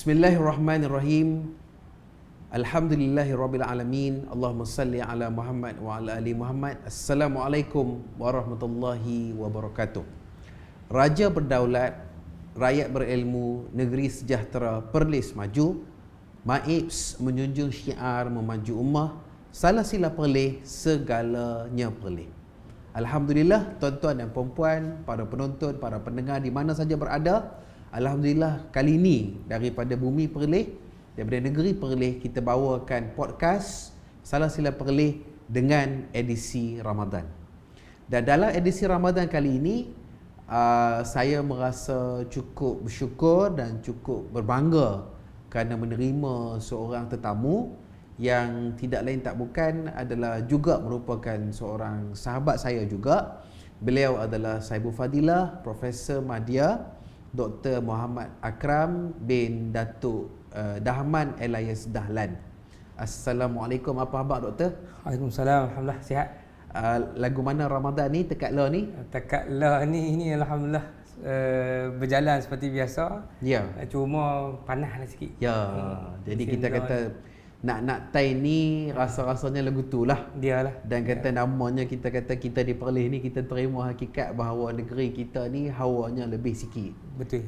Bismillahirrahmanirrahim. Alhamdulillahirabbil alamin. Allahumma salli ala Muhammad wa ala ali Muhammad. Assalamualaikum warahmatullahi wabarakatuh. Raja berdaulat, rakyat berilmu, negeri sejahtera, Perlis maju. MAIPS menjunjung syiar memaju ummah, salah sila Perlis, segalanya Perlis. Alhamdulillah, tuan-tuan dan puan-puan, para penonton, para pendengar di mana saja berada, alhamdulillah kali ini daripada bumi Perlis, daripada negeri Perlis, kita bawakan podcast Salah Sila Perlis dengan edisi Ramadan. Dan dalam edisi Ramadan kali ini, saya merasa cukup bersyukur dan cukup berbangga kerana menerima seorang tetamu yang tidak lain tak bukan adalah juga merupakan seorang sahabat saya juga. Beliau adalah Sahibul Fadilah Profesor Madya Dr. Muhammad Akram bin Datuk Dahman Elias Dahlan. Assalamualaikum, apa khabar doktor? Waalaikumsalam, alhamdulillah sihat. Lagu mana Ramadan ni Tekak La ni? Tekak La ni alhamdulillah berjalan seperti biasa. Ya. Cuma panaslah sikit. Ya. Jadi kita kata nak tai ni rasa-rasanya lagu tu lah. Dialah. Dan kata namanya kita kata kita di Perlis ni kita terima hakikat bahawa negeri kita ni hawanya lebih sikit. Betul.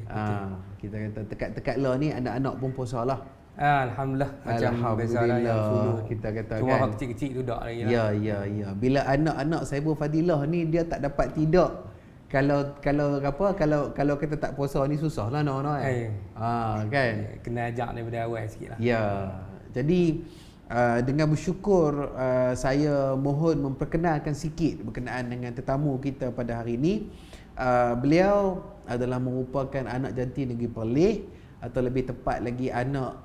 Kita kata Tekak La ni anak-anak pun puasa lah. Alhamdulillah. Macam Alhamdulillah yang dulu. kita kata cuma kan. kecil-kecil duduk lagi lah. Ya. Bila anak-anak Sahibul Fadilah ni dia tak dapat tidur. Kalau kita tak puasa ni susah lah kan. Kena ajak daripada awal sikit lah. Ya. Jadi dengan bersyukur saya mohon memperkenalkan sikit berkenaan dengan tetamu kita pada hari ini. Beliau adalah merupakan anak jantin negeri Perlis, atau lebih tepat lagi anak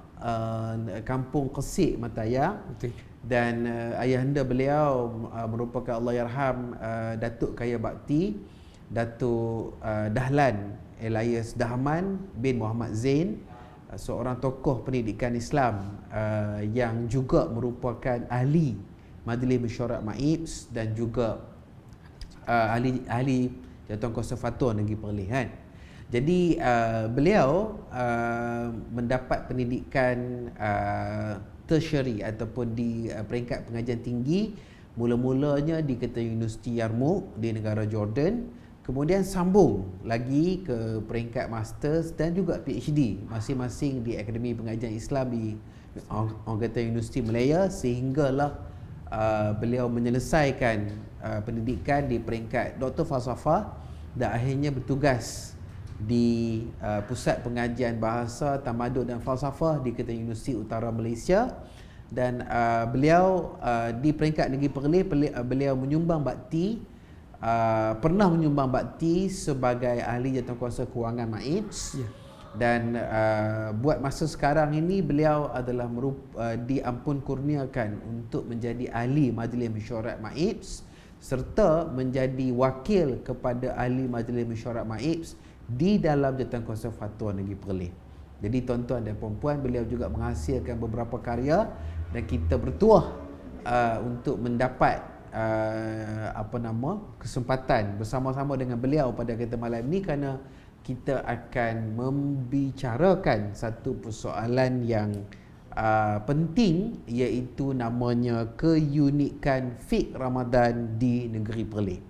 kampung Kesik Mataya. Betul. Dan ayahanda beliau merupakan Allahyarham Datuk Kaya Bakti Datuk Dahlan Elias Dahman bin Muhammad Zain, seorang tokoh pendidikan Islam yang juga merupakan ahli Majlis Mesyuarat MAIPS dan juga ahli Jawatankuasa Fatwa Negeri Perlis kan. Jadi beliau mendapat pendidikan tertiary ataupun di peringkat pengajian tinggi, mula-mulanya di Ketua Universiti Yarmouk di negara Jordan, kemudian sambung lagi ke peringkat masters dan juga PhD masing-masing di Akademi Pengajian Islam di Angkatan Universiti Malaya, sehinggalah beliau menyelesaikan pendidikan di peringkat Doktor Falsafah dan akhirnya bertugas di Pusat Pengajian Bahasa, Tamadun dan Falsafah di Ketua Universiti Utara Malaysia. Dan beliau di peringkat negeri Perlis, beliau menyumbang bakti, pernah menyumbang bakti sebagai ahli Jawatankuasa Kewangan MAIPS. Dan buat masa sekarang ini beliau adalah diampun kurniakan untuk menjadi ahli Majlis Mesyuarat MAIPS serta menjadi wakil kepada ahli Majlis Mesyuarat MAIPS di dalam Jawatankuasa Fatwa Negeri Perlis. Jadi tuan-tuan dan puan-puan, beliau juga menghasilkan beberapa karya dan kita bertuah untuk mendapat kesempatan bersama-sama dengan beliau pada kita malam ni, kerana kita akan membicarakan satu persoalan yang penting, iaitu namanya keunikan fiqh Ramadan di negeri Perlis.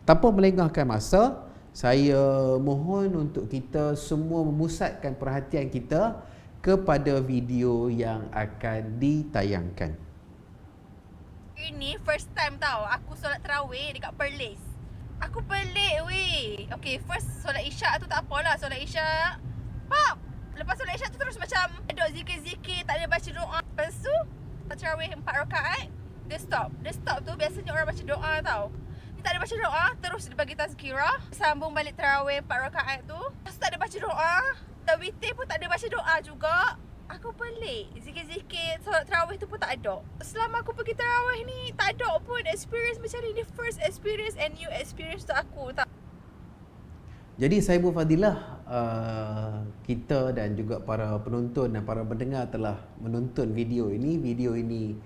Tanpa melengahkan masa, saya mohon untuk kita semua memusatkan perhatian kita kepada video yang akan ditayangkan. Ini first time tau aku solat tarawih dekat Perlis. Aku pelik weh. Okay, first solat isyak tu tak apalah. Solat isyak lepas solat isyak tu terus macam duduk zikir-zikir, tak ada baca doa. Lepas tu tarawih 4 rakaat, dia stop tu. Biasanya orang baca doa tau, dia tak ada baca doa. Terus dia bagi tazkirah, sambung balik tarawih 4 rakaat tu. Lepas tu tak ada baca doa. Dan witir pun tak ada baca doa juga. Aku pelik, zikir-zikir solat tarawih tu pun tak ada. Selama aku pergi tarawih ni, tak ada pun experience macam ni. The first experience and new experience untuk aku tak. Jadi Sahibul Fadilah, kita dan juga para penonton dan para pendengar telah menonton video ini. Video ini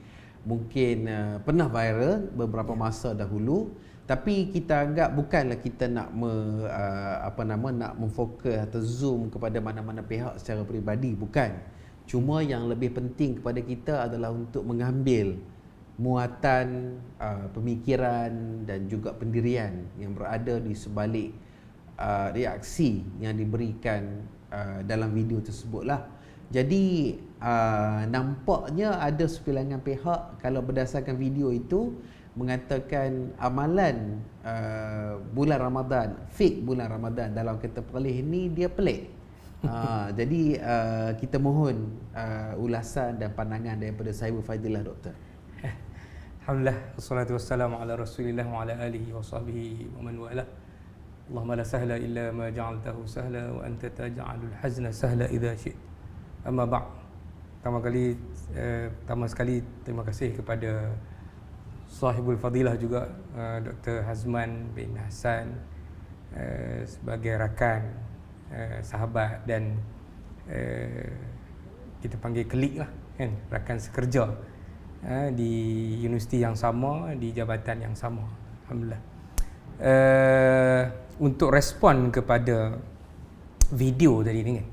mungkin pernah viral beberapa masa dahulu. Tapi kita anggap bukanlah kita nak nak memfokus atau zoom kepada mana-mana pihak secara peribadi, bukan. Cuma yang lebih penting kepada kita adalah untuk mengambil muatan pemikiran dan juga pendirian yang berada di sebalik reaksi yang diberikan dalam video tersebutlah. Jadi nampaknya ada sebilangan pihak kalau berdasarkan video itu mengatakan amalan bulan Ramadan, fake bulan Ramadan dalam Kata Perleh ni dia pelik. Jadi kita mohon ulasan dan pandangan daripada Sahibul Fadilah, Doktor. Alhamdulillah, wassalatu wassalamu ala Rasulillah wa ala alihi wa sahbihi wa man wala. Allahumma la sahla illa ma ja'altahu sahla wa anta taj'alul hazna sahla idza syi'ta. Amma ba'd. Pertama sekali terima kasih kepada Sahibul Fadilah juga, Dr. Hazman bin Hassan, sebagai rakan, sahabat dan kita panggil klik lah kan, rakan sekerja di universiti yang sama, di jabatan yang sama. Alhamdulillah. Untuk respon kepada video tadi ni kan,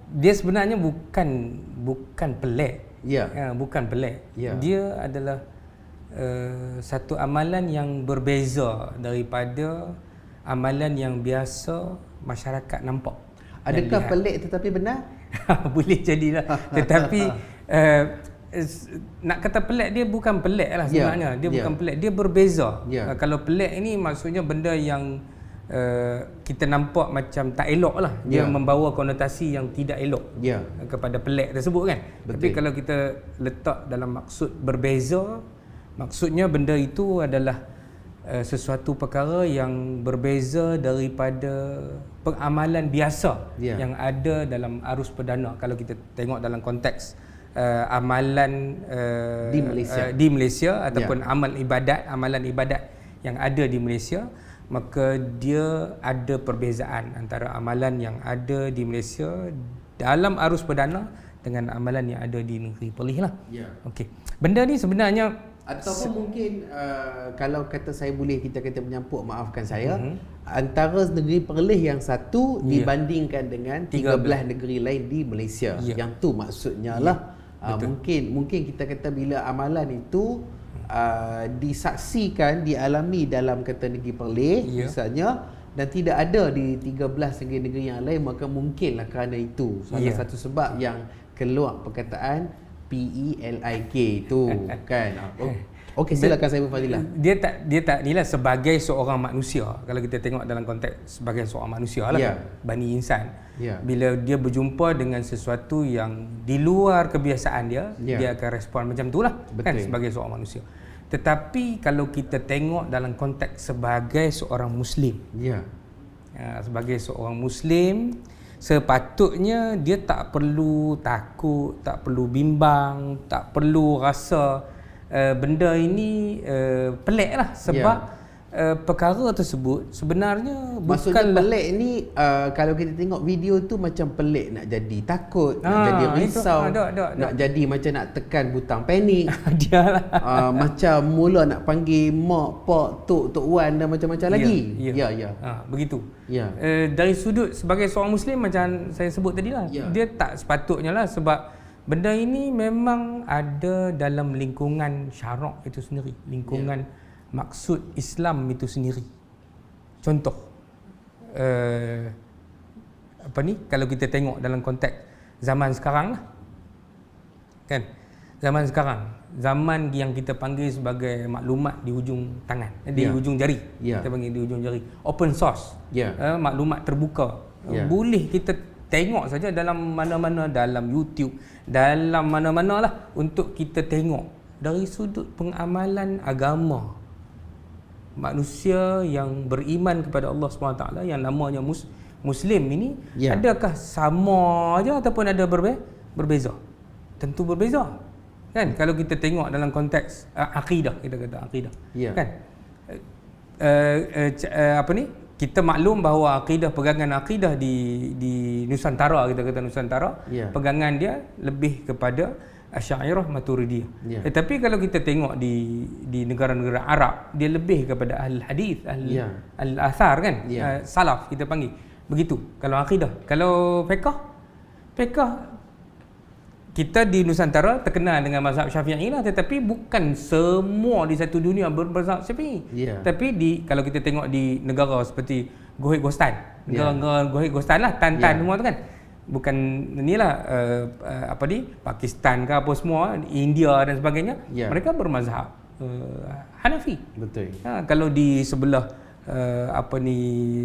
dia sebenarnya bukan pelik. Bukan pelik. Dia adalah satu amalan yang berbeza daripada amalan yang biasa masyarakat nampak. Adakah pelik tetapi benar? Boleh jadilah. Tetapi nak kata pelik, dia bukan pelik lah sebenarnya. Dia bukan pelik, dia berbeza. Kalau pelik ini maksudnya benda yang kita nampak macam tak elok lah. Dia membawa konotasi yang tidak elok kepada pelik tersebut kan. Betul. Tapi kalau kita letak dalam maksud berbeza, maksudnya benda itu adalah sesuatu perkara yang berbeza daripada pengamalan biasa yang ada dalam arus perdana. Kalau kita tengok dalam konteks amalan di Malaysia ataupun amalan ibadat yang ada di Malaysia, maka dia ada perbezaan antara amalan yang ada di Malaysia dalam arus perdana dengan amalan yang ada di negeri Perlis lah. Okey. Benda ni sebenarnya ataupun mungkin kalau kata saya boleh kita kata menyampuk, maafkan saya, antara negeri Perlis yang satu dibandingkan dengan 13 negeri lain di Malaysia. Yang tu maksudnya lah. Mungkin kita kata bila amalan itu disaksikan, dialami dalam kata negeri Perlis misalnya, dan tidak ada di 13 negeri-negeri yang lain, maka mungkinlah kerana itu salah satu sebab yang keluar perkataan PELIK itu kan. Okey, silakan saya Fadilah. Dia tak inilah sebagai seorang manusia. Kalau kita tengok dalam konteks sebagai seorang manusia lah, Bani Insan. Bila dia berjumpa dengan sesuatu yang di luar kebiasaan dia, dia akan respon macam itulah kan, sebagai seorang manusia. Tetapi kalau kita tengok dalam konteks sebagai seorang Muslim, sebagai seorang Muslim, sepatutnya dia tak perlu takut, tak perlu bimbang, tak perlu rasa benda ini pelik lah. Sebab perkara tersebut sebenarnya maksudnya pelik ni kalau kita tengok video tu macam pelik nak jadi takut, nak jadi risau, nak jadi macam nak tekan butang panik. Macam mula nak panggil mak, pak, tok wan dan macam-macam lagi. Begitu. Dari sudut sebagai seorang Muslim macam saya sebut tadi lah, dia tak sepatutnya lah, sebab benda ini memang ada dalam lingkungan syarak itu sendiri, lingkungan maksud Islam itu sendiri. Contoh kalau kita tengok dalam konteks zaman sekarang lah kan, zaman yang kita panggil sebagai maklumat di hujung tangan, di hujung jari, kita panggil di hujung jari, open source, maklumat terbuka. Boleh kita tengok saja dalam mana-mana, dalam YouTube, dalam mana-mana lah, untuk kita tengok dari sudut pengamalan agama manusia yang beriman kepada Allah SWT yang namanya Muslim ini, adakah sama aja ataupun ada berbeza? Tentu berbeza kan. Kalau kita tengok dalam konteks akidah, kita kata akidah kan, kita maklum bahawa pegangan akidah di Nusantara, kita kata Nusantara, pegangan dia lebih kepada Asy'ariyah, Maturidiyah. Tetapi kalau kita tengok di negara-negara Arab, dia lebih kepada ahli hadis, ahli athar kan, salaf kita panggil. Begitu kalau akidah. Kalau fiqh kita di Nusantara terkenal dengan mazhab Syafi'i lah, tetapi bukan semua di satu dunia bermazhab Syafi'i. Tapi kalau kita tengok di negara seperti Gohit Gostan, negara Gohit Gostan lah, Tan semua tu kan. Bukan inilah Pakistan ke apa semua, India dan sebagainya, mereka bermazhab Hanafi. Betul. Kalau di sebelah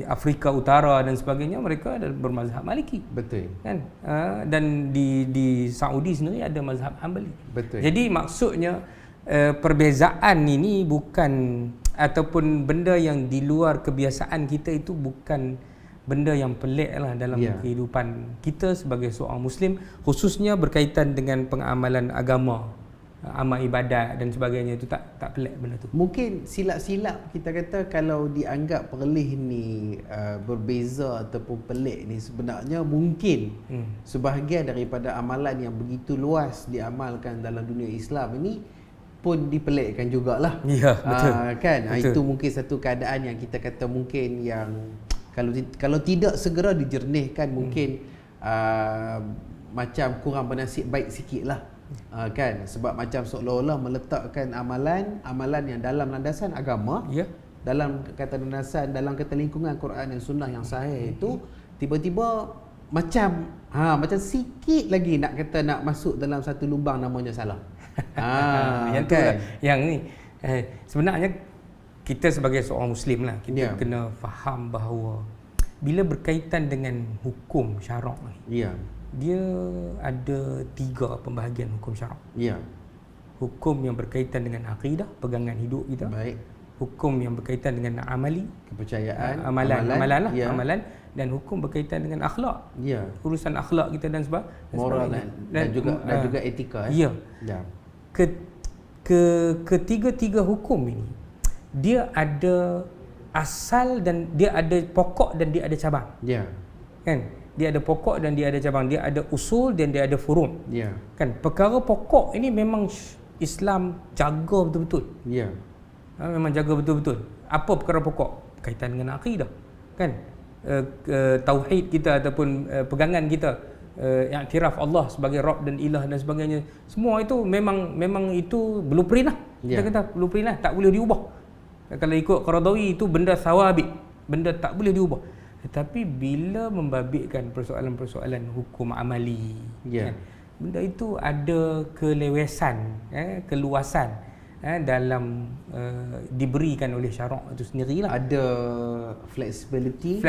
Afrika Utara dan sebagainya, mereka ada bermazhab Maliki. Betul. Kan? Dan di Saudi sendiri ada mazhab Hanbali. Betul. Jadi maksudnya perbezaan ini bukan, ataupun benda yang di luar kebiasaan kita itu bukan benda yang pelik lah dalam kehidupan kita sebagai seorang Muslim, khususnya berkaitan dengan pengamalan agama, amal ibadat dan sebagainya. Itu tak pelik benda tu. Mungkin silap-silap kita kata kalau dianggap perlih ni berbeza ataupun pelik ni, sebenarnya mungkin sebahagian daripada amalan yang begitu luas diamalkan dalam dunia Islam ini pun dipelikkan jugalah. Ya, betul. Kan? Betul. Itu mungkin satu keadaan yang kita kata mungkin yang kalau tidak segera dijernihkan, mungkin macam kurang bernasib baik sikit lah. Kan, sebab macam seolah-olah meletakkan amalan yang dalam landasan agama, dalam kata landasan, dalam kata lingkungan Quran dan Sunnah yang sahih itu, tiba-tiba macam sikit lagi nak masuk dalam satu lubang namanya salah. Yang kan? Yang ni sebenarnya kita sebagai seorang Muslim lah, kita kena faham bahawa bila berkaitan dengan hukum syarak ni, dia ada 3 pembahagian hukum syarak. Hukum yang berkaitan dengan akidah, pegangan hidup kita. Baik. Hukum yang berkaitan dengan amali, kepercayaan, amalan, dan hukum berkaitan dengan akhlak. Urusan akhlak kita dan moral dan juga etika. Ketiga-tiga hukum ini dia ada asal dan dia ada pokok dan dia ada cabang. Kan? Dia ada pokok dan dia ada cabang, dia ada usul dan dia ada furu'. Kan, perkara pokok ini memang Islam jaga betul-betul. Memang jaga betul-betul. Apa perkara pokok? Berkaitan dengan akidah. Kan? Tauhid kita ataupun pegangan kita, iktiraf Allah sebagai Rabb dan Ilah dan sebagainya. Semua itu memang itu blueprint lah. Kita kata blueprint lah, tak boleh diubah. Kalau ikut Qaradawi itu benda sawabit, benda tak boleh diubah. Tetapi bila membabitkan persoalan-persoalan hukum amali, kan, benda itu ada kelewesan, keluasan dalam diberikan oleh syarak itu sendirilah. Ada flexibility,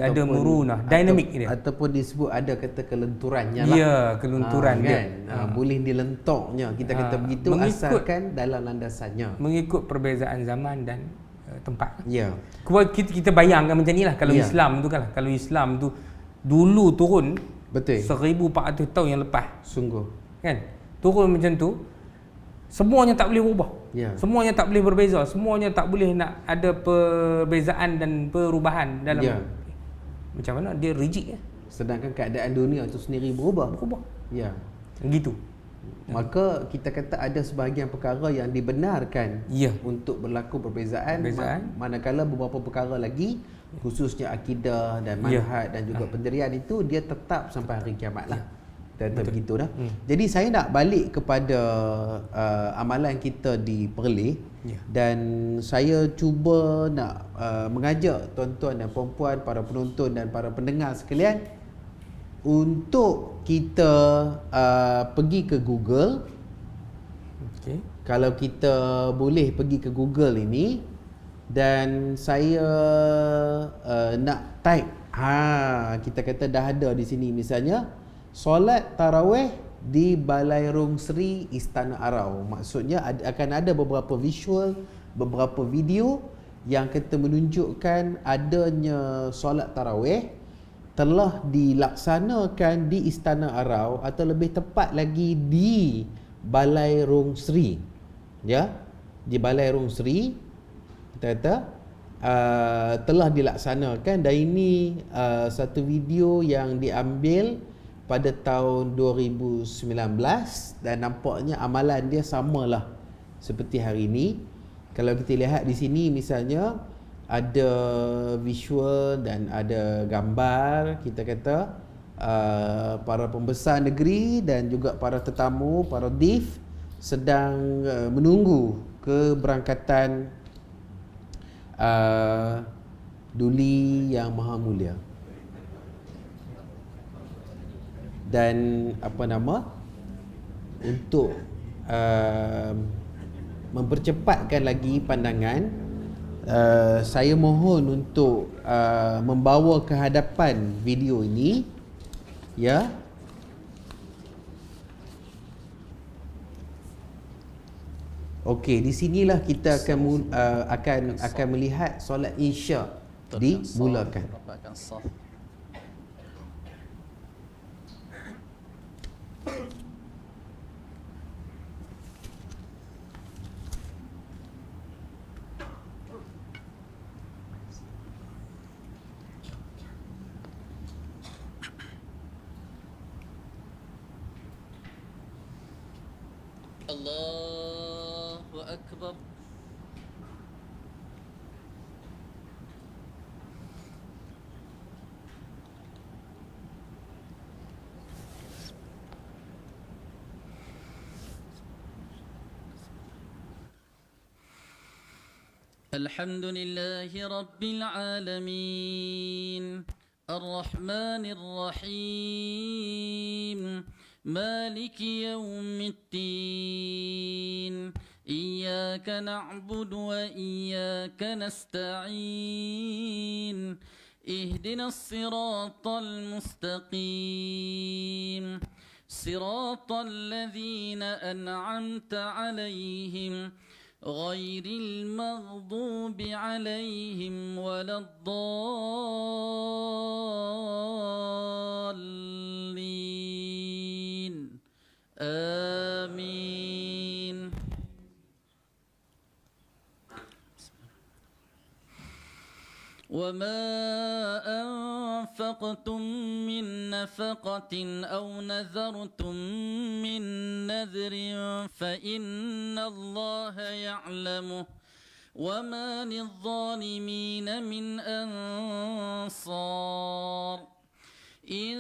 ada murunah, dinamik dia. Ataupun disebut ada kata kelenturannya lah. Ya, kelenturan dia. Kan? Boleh dilentoknya, kita kata begitu, asalkan dalam landasannya. Mengikut perbezaan zaman dan tempat. Kita bayangkan macam inilah kalau Islam tu kan. Kalau Islam tu dulu turun 1400 tahun yang lepas. Sungguh. Kan? Turun macam tu, semuanya tak boleh berubah. Semuanya tak boleh berbeza, semuanya tak boleh nak ada perbezaan dan perubahan dalam. Macam mana dia rigid sedangkan keadaan dunia itu sendiri berubah. Gitu. Maka kita kata ada sebahagian perkara yang dibenarkan untuk berlaku perbezaan. Manakala beberapa perkara lagi, khususnya akidah dan manhaj dan juga pendirian itu, dia tetap sampai hari kiamat lah. Begitu dah. Jadi saya nak balik kepada amalan kita di Perlis, dan saya cuba nak mengajak tuan-tuan dan puan-puan, para penonton dan para pendengar sekalian, untuk kita pergi ke Google. Kalau kita boleh pergi ke Google ini, dan saya nak type, kita kata dah ada di sini, misalnya solat tarawih di Balairung Sri Istana Arau. Maksudnya akan ada beberapa visual, beberapa video yang kita menunjukkan adanya solat tarawih telah dilaksanakan di Istana Arau, atau lebih tepat lagi di Balairung Sri. Di Balairung Sri kita kata telah dilaksanakan, dan ini satu video yang diambil pada tahun 2019 dan nampaknya amalan dia samalah seperti hari ini. Kalau kita lihat di sini misalnya ada visual dan ada gambar, kita kata para pembesar negeri dan juga para tetamu, para DIF sedang menunggu keberangkatan Duli Yang Maha Mulia. Dan untuk mempercepatkan lagi pandangan, saya mohon untuk membawa ke hadapan video ini, ya. Okey, di sinilah kita akan melihat solat Isyak dimulakan. Allahu Akbar. الحمد لله رب العالمين الرحمن الرحيم مالك يوم الدين إياك نعبد وإياك نستعين اهدنا الصراط المستقيم صراط الذين أنعمت عليهم غير المغضوب عليهم ولا الضالين آمين. وما أنفقتم من نفقة أو نذرتم من نذر فإن الله يعلمه وما للظالمين من أنصار إن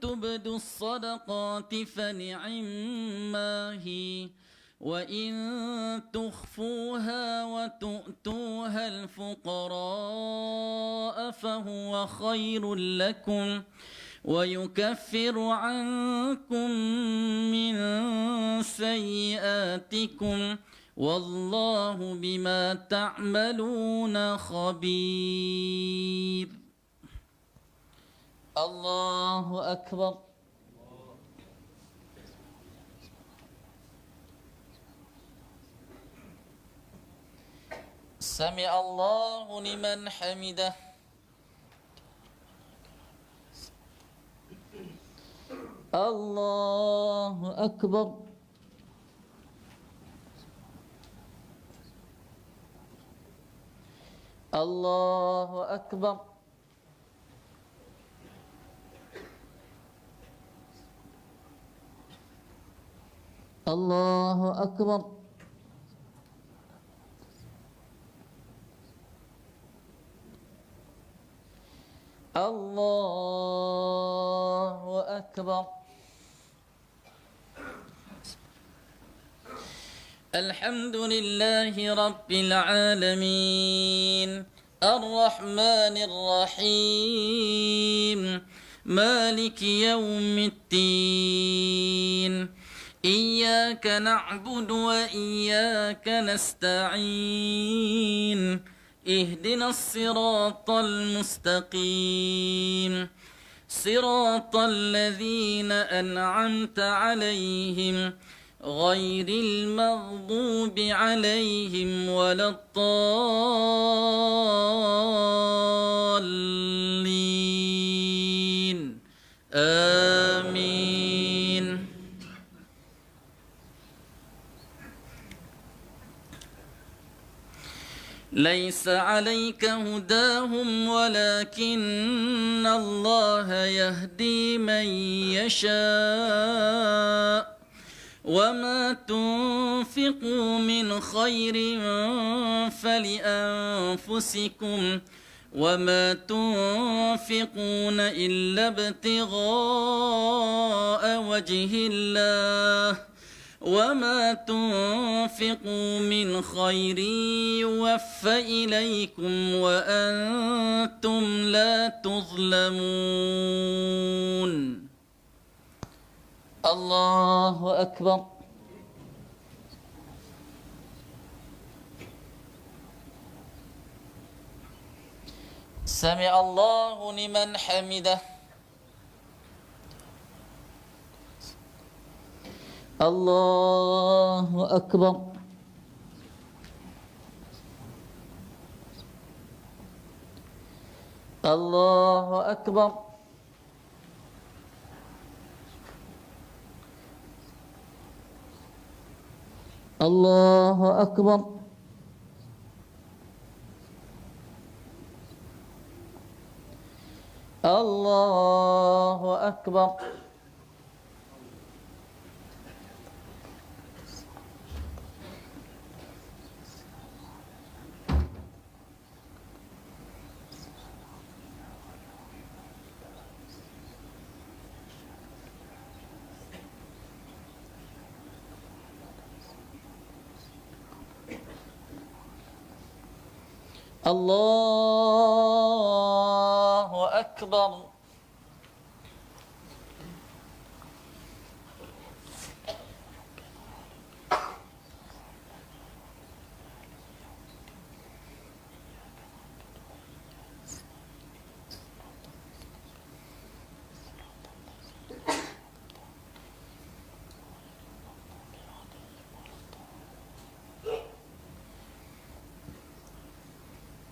تبدوا الصدقات فنعما هي وإن تخفوها وتؤتوها الفقراء فهو خير لكم ويكفر عنكم من سيئاتكم والله بما تعملون خبير. الله أكبر. سمع الله لمن حمده. الله أكبر. الله أكبر. الله أكبر. الله أكبر. الحمد لله رب العالمين الرحمن الرحيم مالك يوم الدين إياك نعبد وإياك نستعين اهدنا الصراط المستقيم صراط الذين أنعمت عليهم غير المغضوب عليهم ولا الضالين آمين. ليس عليك هداهم ولكن الله يهدي من يشاء وما تنفقوا من خير فلأنفسكم وما تنفقون إلا ابتغاء وجه الله وما تنفقوا من خير يوفى إليكم وأنتم لا تظلمون. الله أكبر. سمع الله لمن حمده. الله أكبر. الله أكبر. الله أكبر. الله أكبر. الله أكبر.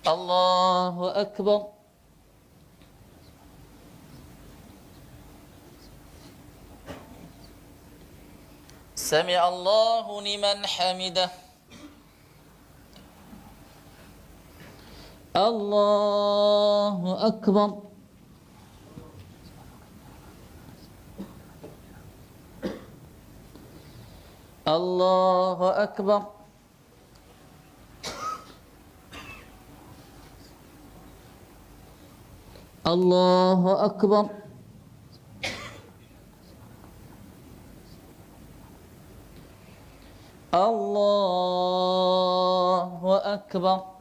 الله أكبر. سمع الله لمن حمده. الله أكبر. الله أكبر. الله أكبر. الله أكبر.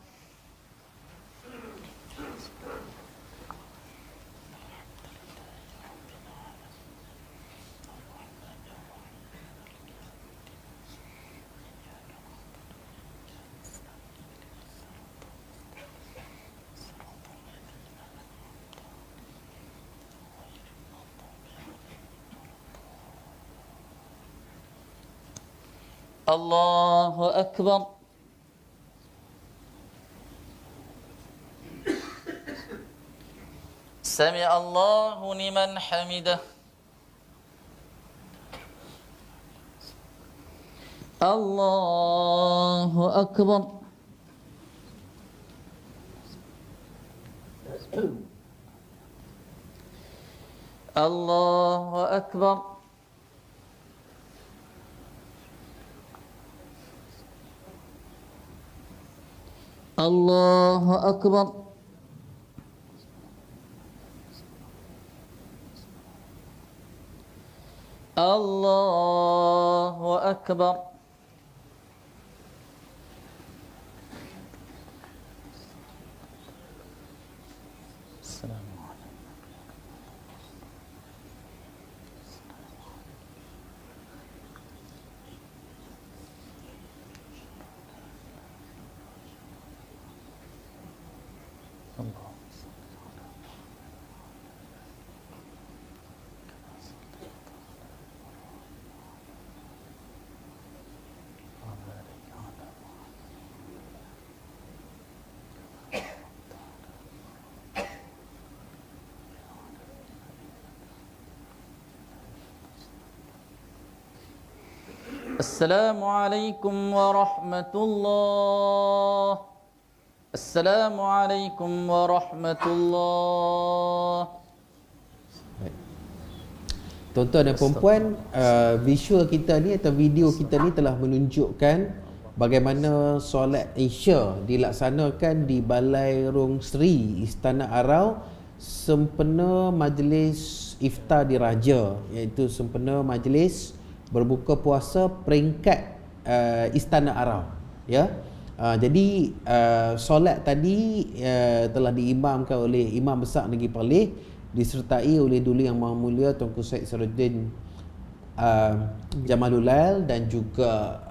الله أكبر. سمع الله لمن حمده. الله أكبر. الله أكبر. الله أكبر. الله أكبر. السلام عليكم. السلام عليكم ورحمة الله. Assalamualaikum warahmatullahi. Tuan-tuan dan puan-puan, visual kita ni atau video kita ni telah menunjukkan bagaimana solat Isya dilaksanakan di Balai Rung Sri Istana Arau sempena majlis iftar diraja, iaitu sempena majlis berbuka puasa peringkat Istana Arau, ya. Jadi solat tadi telah diimamkan oleh Imam Besar Negeri Perlis disertai oleh Duli Yang Maha Mulia Tunku Syed Sirajuddin Jamalul Lail dan juga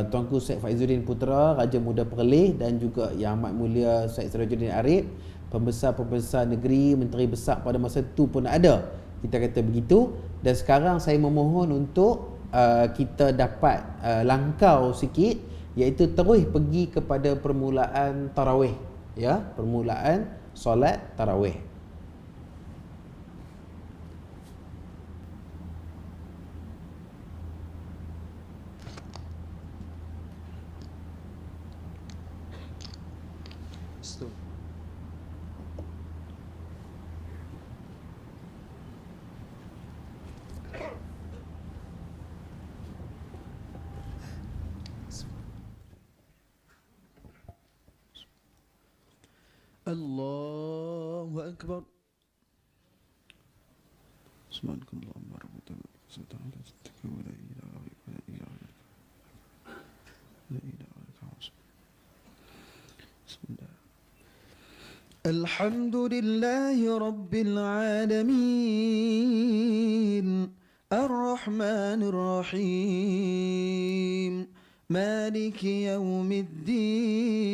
Tunku Syed Faizuddin Putra Raja Muda Perlis dan juga Yang Amat Mulia Syed Sirajuddin Arif, pembesar-pembesar negeri, menteri besar pada masa itu pun ada, kita kata begitu. Dan sekarang saya memohon untuk kita dapat langkau sikit, iaitu terus pergi kepada permulaan tarawih, ya, permulaan solat tarawih. Allahu Akbar. Subhanakallahumma rabbana wa la ilaha illa anta. Bismillah. Alhamdulillahi rabbil alamin. Ar-Rahmanir Rahim. Maliki yawmiddin.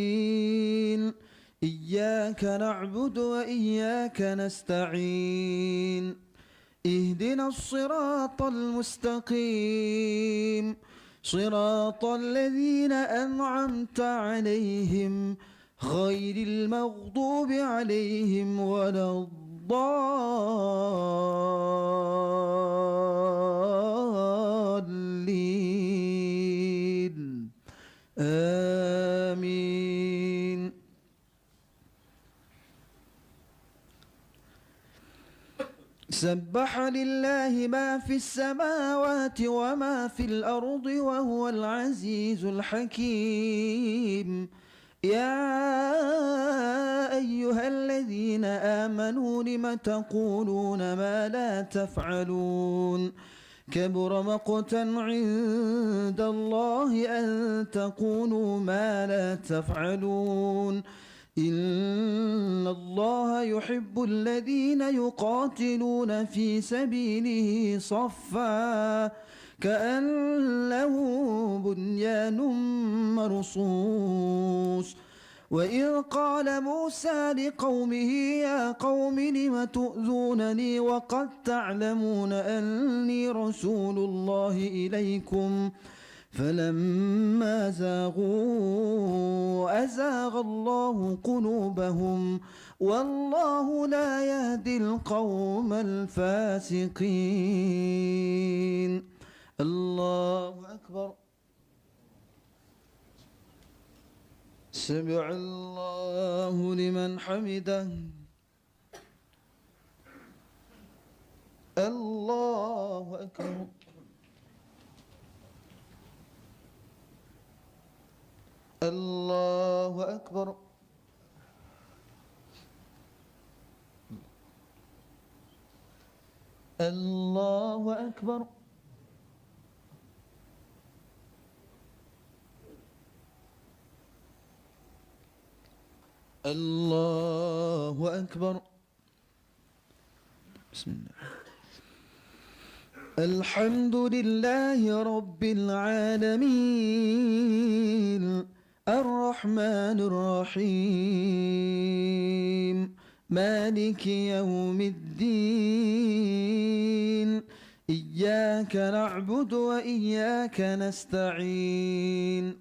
إياك نعبد وإياك نستعين اهدنا الصراط المستقيم صراط الذين أنعمت عليهم غير المغضوب عليهم ولا الضالين آمين. سبح لله ما في السماوات وما في الأرض وهو العزيز الحكيم. يا أيها الذين آمنوا لم تقولون ما لا تفعلون كبر مقتا عند الله أن تقولوا ما لا تفعلون إن الله يحب الذين يقاتلون في سبيله صفا كأنه بنيان مرصوص. وإذ قال موسى لقومه يا قوم لم تؤذونني وقد تعلمون أني رسول الله إليكم فلما زاغوا أزاغ الله قلوبهم والله لا يهدي القوم الفاسقين. الله أكبر. سمع الله لمن حمده. الله أكبر. الله أكبر. الله أكبر. الله أكبر. بسم الله. الحمد لله رب العالمين الرحمن الرحيم مالك يوم الدين إياك نعبد وإياك نستعين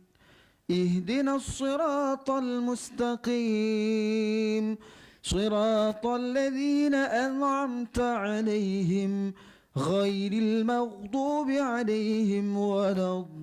اهدنا الصراط المستقيم صراط الذين أنعمت عليهم غير المغضوب عليهم ولا الضالين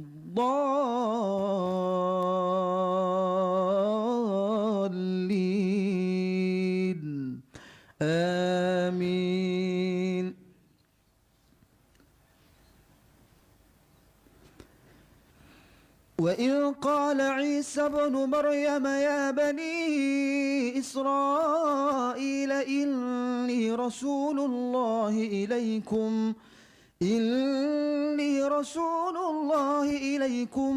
وإذ قال عيسى ابن مريم يا بني إسرائيل إني رسول الله إليكم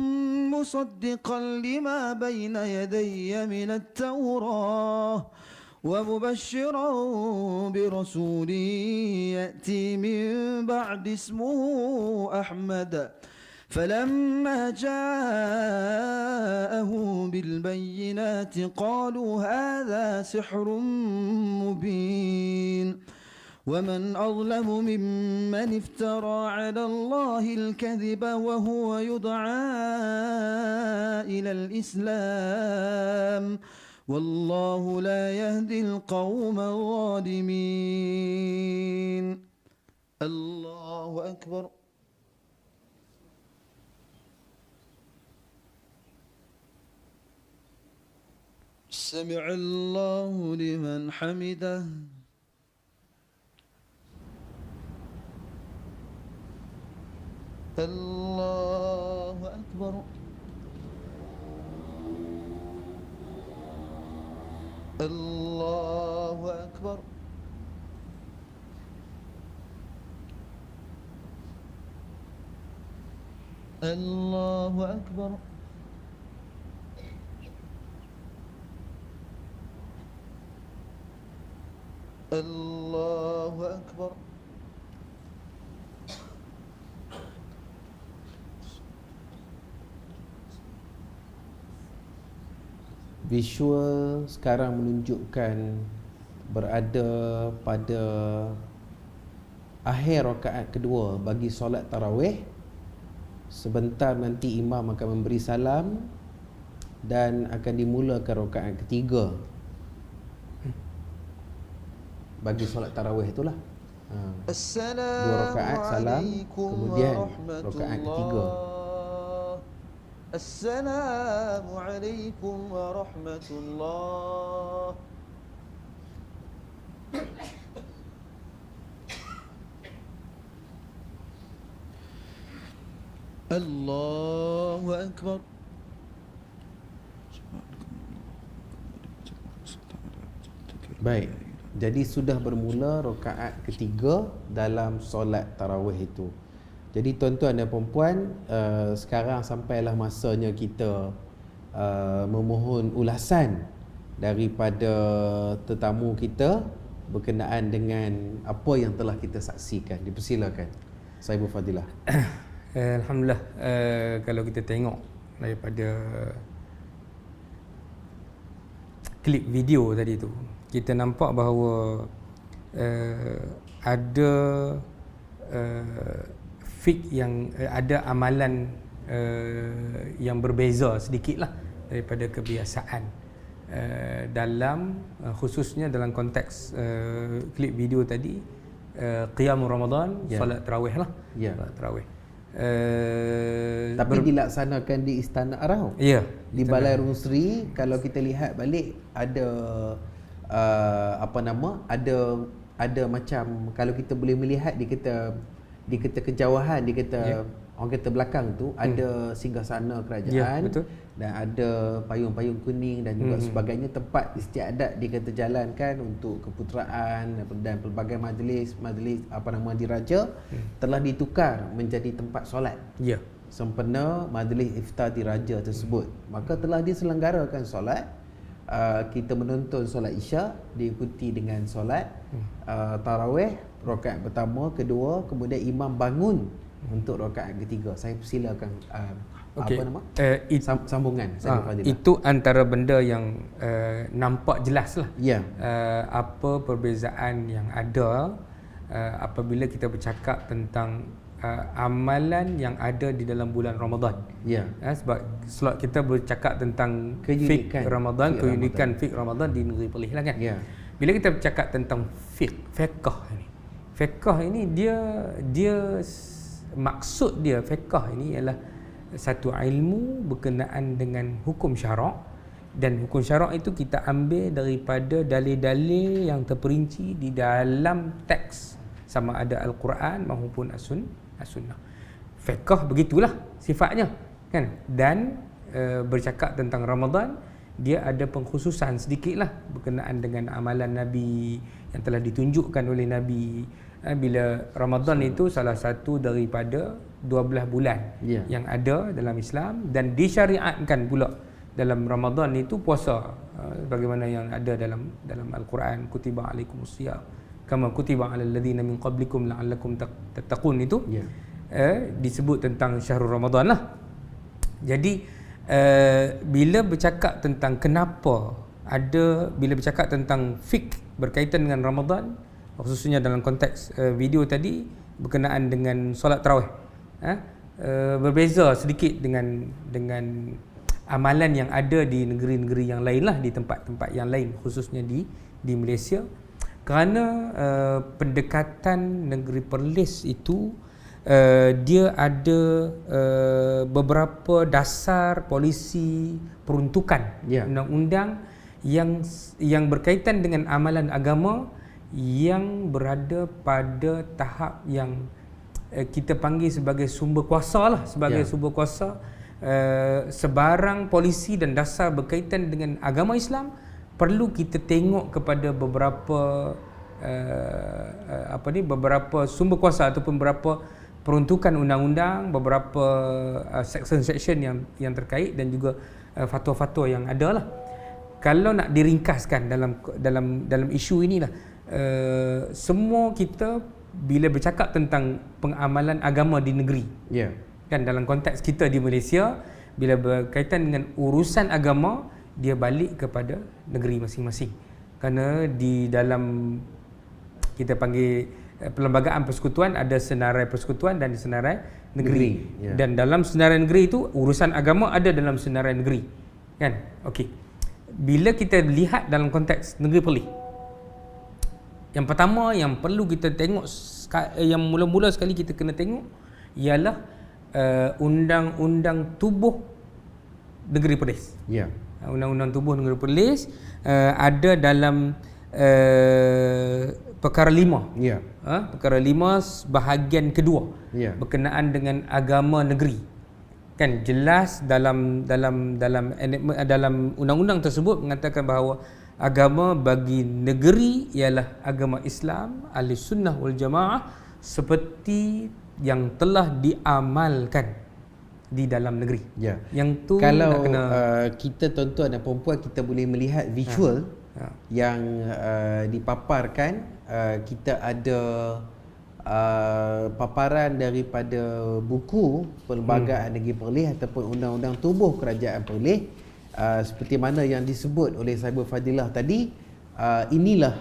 مصدقا لما بين يدي من التوراة ومبشرا برسول يأتي من بعد اسمه أحمد فلما جاءه بالبينات قالوا هذا سحر مبين ومن أظلم ممن افترى على الله الكذب وهو يدعى إلى الإسلام والله لا يهدي القوم الظالمين. الله أكبر. سمع الله لمن حمده. الله أكبر. الله أكبر. الله أكبر. الله أكبر. Visual sekarang menunjukkan berada pada akhir rakaat kedua bagi solat tarawih. Sebentar nanti imam akan memberi salam dan akan dimulakan rakaat ketiga bagi solat tarawih itulah. Dua rakaat salam, kemudian rakaat ketiga. Assalamualaikum warahmatullahi. Allahu Akbar. Baik, jadi sudah bermula rakaat ketiga dalam solat tarawih itu. Jadi tuan-tuan dan puan-puan, sekarang sampailah masanya kita memohon ulasan daripada tetamu kita berkenaan dengan apa yang telah kita saksikan. Dipersilakan, Sahibu Fadilah. Alhamdulillah, kalau kita tengok daripada klip video tadi tu, kita nampak bahawa ada fik yang ada amalan yang berbeza sedikitlah daripada kebiasaan dalam khususnya dalam konteks klip video tadi, qiyam Ramadan, solat tarawih lah. Solat tarawih. Tapi dilaksanakan di Istana Arau. Ya, di Balai Rumsri. Kalau kita lihat balik ada ada macam, kalau kita boleh melihat di kita kejauhan, di kita orang kata belakang tu ada singgahsana kerajaan, dan ada payung-payung kuning dan juga sebagainya, tempat istiadat dikata jalankan untuk keputeraan dan pelbagai majlis diraja telah ditukar menjadi tempat solat. Sempena majlis iftar diraja tersebut, maka telah diselenggarakan solat. Kita menonton solat Isyak diikuti dengan solat tarawih rakaat pertama, kedua, kemudian imam bangun untuk rakaat ketiga. Saya persilakan sambungan. Itu antara benda yang nampak jelas lah. Apa perbezaan yang ada apabila kita bercakap tentang amalan yang ada di dalam bulan Ramadan. Sebab slot kita bercakap tentang fiqh Ramadan, keunikan fiqh Ramadan di negeri Perlis lah kan. Bila kita bercakap tentang fiqh ini dia maksud dia, fiqh ini ialah satu ilmu berkenaan dengan hukum syarak, dan hukum syarak itu kita ambil daripada dalil-dalil yang terperinci di dalam teks, sama ada Al-Quran maupun As-Sunnah. Fiqh begitulah sifatnya. kan. Dan bercakap tentang Ramadan, dia ada pengkhususan sedikitlah berkenaan dengan amalan Nabi yang telah ditunjukkan oleh Nabi. Bila Ramadan itu salah satu daripada 12 bulan yang ada dalam Islam, dan disyariatkan pula dalam Ramadan itu puasa, bagaimana yang ada dalam Al-Quran, kutiba alaikumusiyam kama kutiba alal ladzina min qablikum la'allakum tattaqun, itu disebut tentang syahrul Ramadan lah. Jadi bila bercakap tentang kenapa bila bercakap tentang fiqh berkaitan dengan Ramadan, khususnya dalam konteks video tadi berkenaan dengan solat tarawih, berbeza sedikit dengan amalan yang ada di negeri-negeri yang lain lah, di tempat-tempat yang lain, khususnya di Malaysia, kerana pendekatan negeri Perlis itu dia ada beberapa dasar polisi peruntukan undang-undang yang berkaitan dengan amalan agama yang berada pada tahap yang kita panggil sebagai sumber kuasa lah, sumber kuasa. Sebarang polisi dan dasar berkaitan dengan agama Islam perlu kita tengok kepada beberapa beberapa sumber kuasa ataupun beberapa peruntukan undang-undang, beberapa section-section yang terkait, dan juga fatwa-fatwa yang ada lah. Kalau nak diringkaskan dalam isu inilah, semua kita bila bercakap tentang pengamalan agama di negeri, kan, dalam konteks kita di Malaysia, bila berkaitan dengan urusan agama, dia balik kepada negeri masing-masing. Kerana di dalam kita panggil perlembagaan persekutuan, ada senarai persekutuan dan senarai negeri. Dan dalam senarai negeri itu urusan agama ada dalam senarai negeri, kan. Okey, bila kita lihat dalam konteks negeri Perlis, yang pertama yang perlu kita tengok, yang mula-mula sekali kita kena tengok, ialah undang-undang tubuh negeri Perlis. Undang-undang tubuh negeri Perlis ada dalam perkara 5. Perkara 5 bahagian kedua berkenaan dengan agama negeri. Kan jelas dalam undang-undang tersebut mengatakan bahawa agama bagi negeri ialah agama Islam, Ahlussunnah wal Jamaah, seperti yang telah diamalkan di dalam negeri. Yang tu kalau kita tuan-tuan dan puan-puan, kita boleh melihat visual yang dipaparkan. Kita ada paparan daripada buku Perlembagaan Negeri Perlis ataupun Undang-Undang Tubuh Kerajaan Perlis, seperti mana yang disebut oleh Sahiba Fadilah tadi. Inilah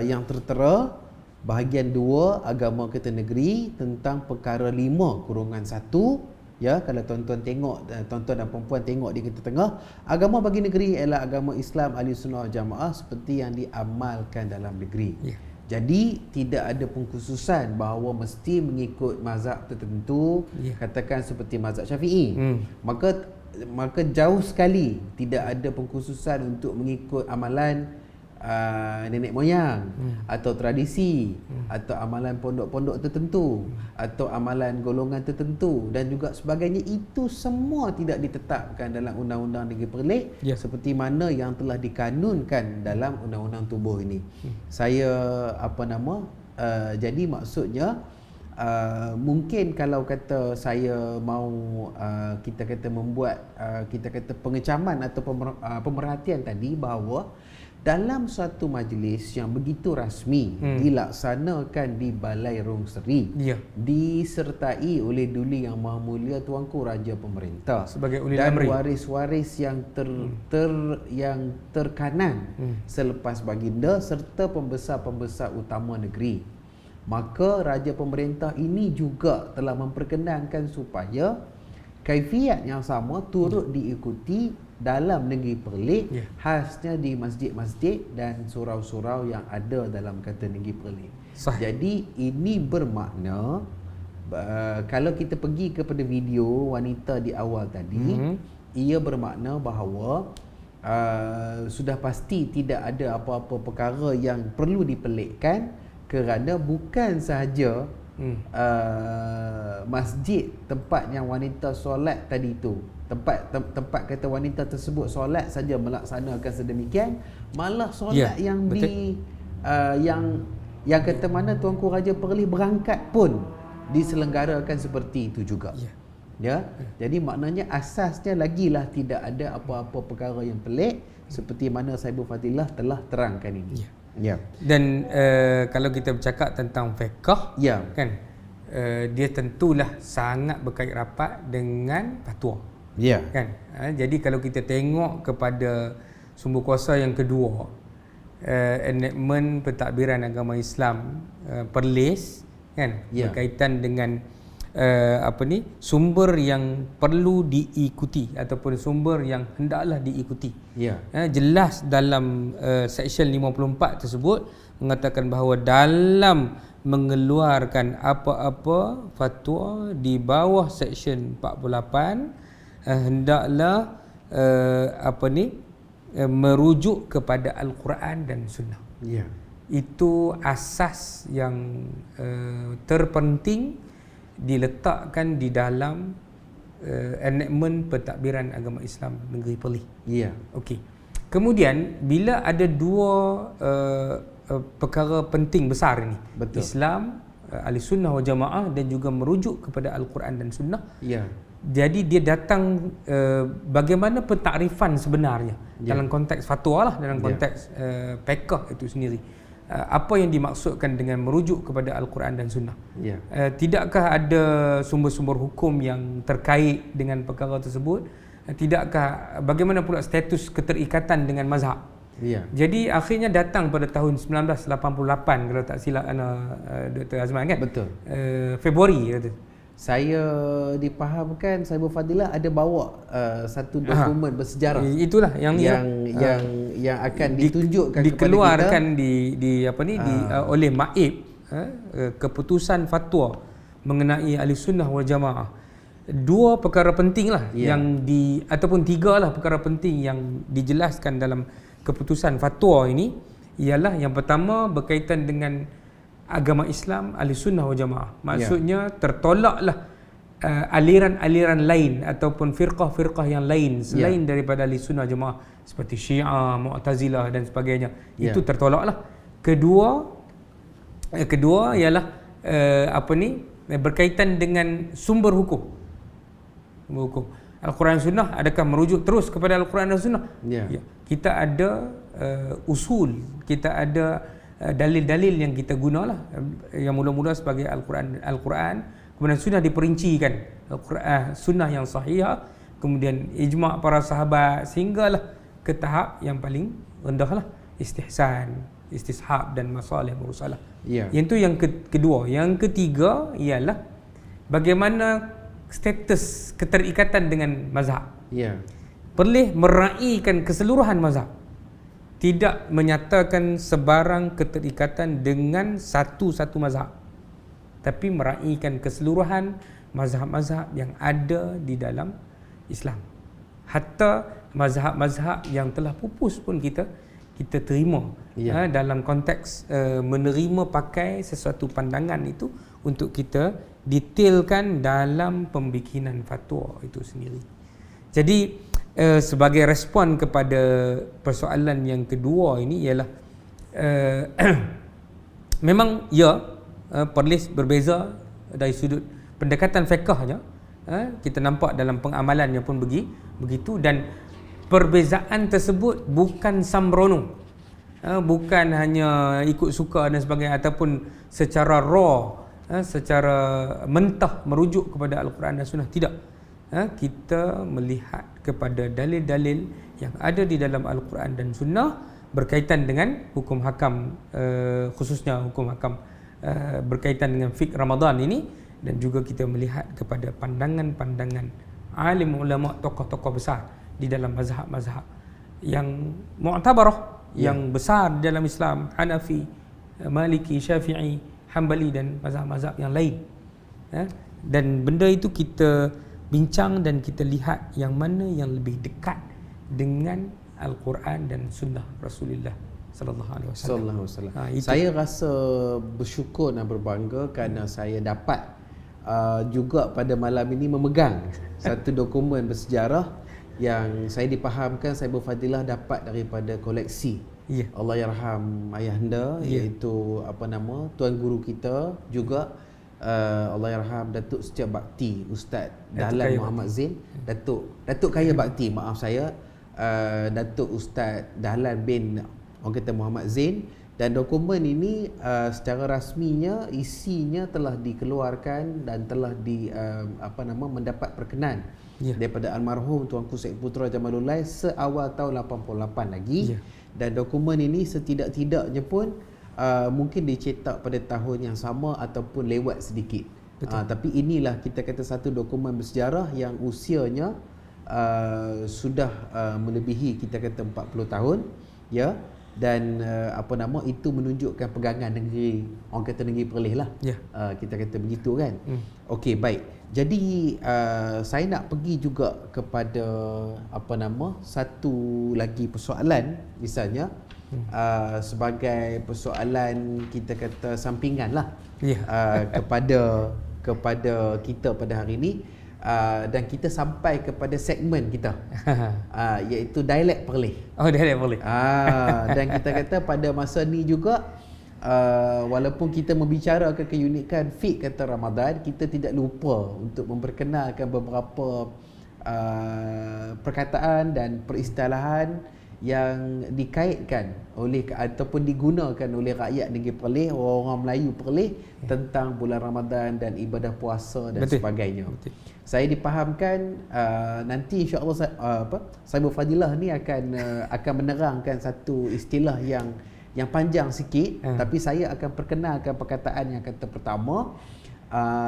yang tertera bahagian 2 agama kita negeri tentang perkara 5/1. Kalau tuan-tuan tengok, tuan-tuan dan puan-puan tengok di kita tengah, agama bagi negeri ialah agama Islam, Ahlussunnah wal Jamaah, seperti yang diamalkan dalam negeri. Jadi tidak ada pengkhususan bahawa mesti mengikut mazhab tertentu, katakan seperti mazhab Syafi'i. Maka jauh sekali tidak ada pengkhususan untuk mengikut amalan nenek moyang atau tradisi atau amalan pondok-pondok tertentu atau amalan golongan tertentu dan juga sebagainya. Itu semua tidak ditetapkan dalam Undang-Undang Negeri Perlis seperti mana yang telah dikanunkan dalam Undang-Undang Tubuh ini. Jadi maksudnya mungkin kalau kata saya mau kita kata membuat kita kata pengecaman atau pemerhatian tadi, bahawa dalam satu majlis yang begitu rasmi dilaksanakan di Balai Rung Seri, disertai oleh Duli Yang Maha Mulia Tuanku Raja Pemerintah sebagai dan waris-waris yang terkanan selepas baginda serta pembesar-pembesar utama negeri, maka Raja Pemerintah ini juga telah memperkenankan supaya kaifiat yang sama turut diikuti dalam negeri Perlis, khasnya di masjid-masjid dan surau-surau yang ada dalam kata negeri Perlis. Jadi ini bermakna kalau kita pergi kepada video wanita di awal tadi, ia bermakna bahawa sudah pasti tidak ada apa-apa perkara yang perlu dipelikkan, kerana bukan sahaja masjid tempat yang wanita solat tadi tu, tempat kata wanita tersebut solat saja melaksanakan sedemikian, malah solat yang di yang kata mana Tuanku Raja Perlis berangkat pun diselenggarakan seperti itu juga. Jadi maknanya asasnya lagilah tidak ada apa-apa perkara yang pelik seperti mana Saibul Fadilah telah terangkan ini. Dan kalau kita bercakap tentang fiqh, kan, dia tentulah sangat berkait rapat dengan fatwa. Kan? Jadi kalau kita tengok kepada sumber kuasa yang kedua, enactment pentadbiran agama Islam Perlis, kan, berkaitan dengan sumber yang perlu diikuti ataupun sumber yang hendaklah diikuti. Jelas dalam seksyen 54 tersebut mengatakan bahawa dalam mengeluarkan apa-apa fatwa di bawah seksyen 48 hendaklah merujuk kepada Al-Quran dan Sunnah. Itu asas yang terpenting diletakkan di dalam enactment pentadbiran agama Islam negeri Perlis. Okey. Kemudian bila ada dua perkara penting besar ini, Islam, Ahlussunnah wal Jamaah, dan juga merujuk kepada Al-Quran dan Sunnah. Jadi dia datang bagaimana pentakrifan sebenarnya dalam konteks fatwa lah, dalam konteks fiqh itu sendiri. Apa yang dimaksudkan dengan merujuk kepada Al-Quran dan Sunnah? Tidakkah ada sumber-sumber hukum yang terkait dengan perkara tersebut? Tidakkah, bagaimana pula status keterikatan dengan mazhab? Jadi akhirnya datang pada tahun 1988 kalau tak silap Dr. Azman, kan? Betul. Februari kata. Saya dipahamkan Saibul Fadilah ada bawa satu dokumen bersejarah. Itulah yang akan ditunjukkan dikeluarkan kepada kita oleh MAIB, keputusan fatwa mengenai Ahlussunnah wal Jamaah. Dua perkara penting lah ataupun tiga lah perkara penting yang dijelaskan dalam keputusan fatwa ini. Ialah yang pertama berkaitan dengan agama Islam Ahlussunnah wal Jamaah. Maksudnya tertolaklah aliran-aliran lain ataupun firqah-firqah yang lain selain daripada Ahlussunnah Jamaah seperti Syiah, Mu'tazilah dan sebagainya. Itu tertolaklah. Kedua ialah berkaitan dengan sumber hukum. Al-Quran Sunnah, adakah merujuk terus kepada Al-Quran dan Sunnah? Kita ada usul, kita ada dalil-dalil yang kita gunalah, yang mula-mula sebagai Al-Quran, kemudian sunnah diperincikan, Al-Quran, sunnah yang sahih, kemudian ijma' para sahabat, sehinggalah ke tahap yang paling rendah lah, istihsan, istishab dan masalih mursalah. Yang itu yang kedua. Yang ketiga ialah bagaimana status keterikatan dengan mazhab. Perlis meraihkan keseluruhan mazhab, tidak menyatakan sebarang keterikatan dengan satu-satu mazhab, tapi meraihkan keseluruhan mazhab-mazhab yang ada di dalam Islam. Hatta mazhab-mazhab yang telah pupus pun kita terima dalam konteks menerima pakai sesuatu pandangan itu untuk kita detailkan dalam pembikinan fatwa itu sendiri. Jadi sebagai respon kepada persoalan yang kedua ini ialah memang Perlis berbeza dari sudut pendekatan fiqhnya. Kita nampak dalam pengamalannya pun begitu, dan perbezaan tersebut bukan sembrono, bukan hanya ikut suka dan sebagainya, ataupun secara raw, secara mentah merujuk kepada Al-Quran dan Sunnah. Tidak. Kita melihat kepada dalil-dalil yang ada di dalam Al-Quran dan Sunnah berkaitan dengan hukum hakam, khususnya hukum hakam berkaitan dengan fiqh Ramadan ini, dan juga kita melihat kepada pandangan-pandangan alim ulama, tokoh-tokoh besar di dalam mazhab-mazhab yang mu'tabarah, yang besar di dalam Islam, Hanafi, Maliki, Syafi'i, Hanbali dan mazhab-mazhab yang lain. Dan benda itu kita bincang dan kita lihat yang mana yang lebih dekat dengan Al-Quran dan Sunnah Rasulullah sallallahu alaihi wasallam. Sallallahu alaihi wasallam. Saya rasa bersyukur dan berbangga kerana saya dapat juga pada malam ini memegang satu dokumen bersejarah yang saya dipahamkan saya berfadilah dapat daripada koleksi Allahyarham ayahanda, iaitu tuan guru kita juga, Allahyarham Datuk Setiap Bakti Ustaz Dahlan Muhammad Zain, Datuk Kaya Bakti, maaf saya, Datuk Ustaz Dahlan bin orang kata Muhammad Zain. Dan dokumen ini secara rasminya isinya telah dikeluarkan dan telah mendapat perkenan daripada almarhum Tuanku Syed Putra Jamalullah seawal tahun 88 lagi. Dan dokumen ini setidak-tidaknya pun mungkin dicetak pada tahun yang sama ataupun lewat sedikit. Tapi inilah kita kata satu dokumen bersejarah yang usianya sudah melebihi kita kata 40 tahun, ya. Dan itu menunjukkan pegangan negeri, orang kata negeri Perlis lah, kita kata begitu kan. Okey, baik. Jadi saya nak pergi juga kepada satu lagi persoalan, misalnya sebagai persoalan kita kata sampingan lah kepada kita pada hari ini. Dan kita sampai kepada segmen kita iaitu dialek Perlis. Oh, dialek Perlis. Dan kita kata pada masa ni juga walaupun kita membicarakan keunikan fiqh kata Ramadan, kita tidak lupa untuk memperkenalkan beberapa perkataan dan peristilahan yang dikaitkan oleh ataupun digunakan oleh rakyat negeri Perlis, orang Melayu Perlis tentang bulan Ramadan dan ibadah puasa dan sebagainya. Saya dipahamkan nanti insya-Allah saya berfadilah ni akan menerangkan satu istilah yang panjang sikit, tapi saya akan perkenalkan perkataan yang kata pertama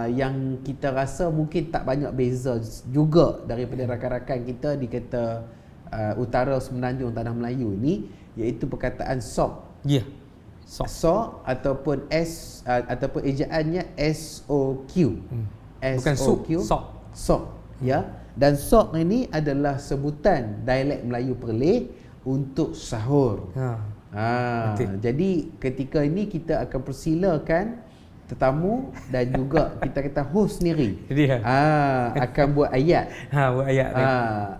yang kita rasa mungkin tak banyak beza juga daripada rakan-rakan kita di kata utara Semenanjung Tanah Melayu ni, iaitu perkataan sok. Sok ataupun ataupun ejaannya SOQ. Bukan sok. Ya. Dan sok ini adalah sebutan dialek Melayu Perlis untuk sahur. Jadi ketika ini kita akan persilakan tetamu dan juga kita kata host sendiri akan buat ayat.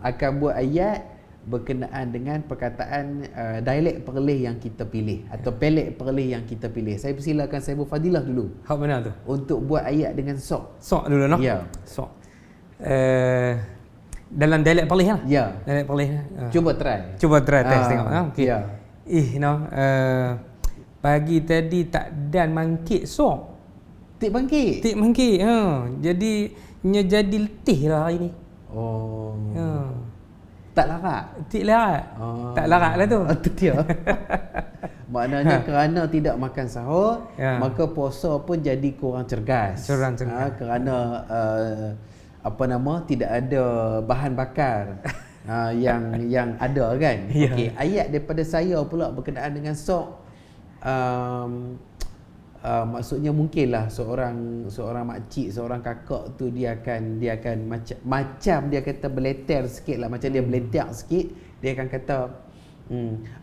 Akan buat ayat berkenaan dengan perkataan dialek Perlis yang kita pilih atau pelek Perlis yang kita pilih. Saya persilakan saya berfadilah dulu. Hak mana tu? Untuk buat ayat dengan sok. Sok dulu noh. Ya. Sok. Dalam dialek Perlis lah. Ya. Dialek Perlis. Cuba try test tengok. Okey. Ya. Pagi tadi tak dan mangkit sok. Tik bangkit. Jadi jadi letih lah hari ni. Tak larat. Tik larat. Tak larat lah tu. Itu dia. Maknanya kerana tidak makan sahur, maka puasa pun jadi kurang cergas. Kerana tidak ada bahan bakar yang ada kan. Okey, ayat daripada saya pula berkenaan dengan sok. Maksudnya mungkinlah seorang makcik, seorang kakak tu dia akan macam dia kata beleter sikitlah, macam dia beletak sikit, dia akan kata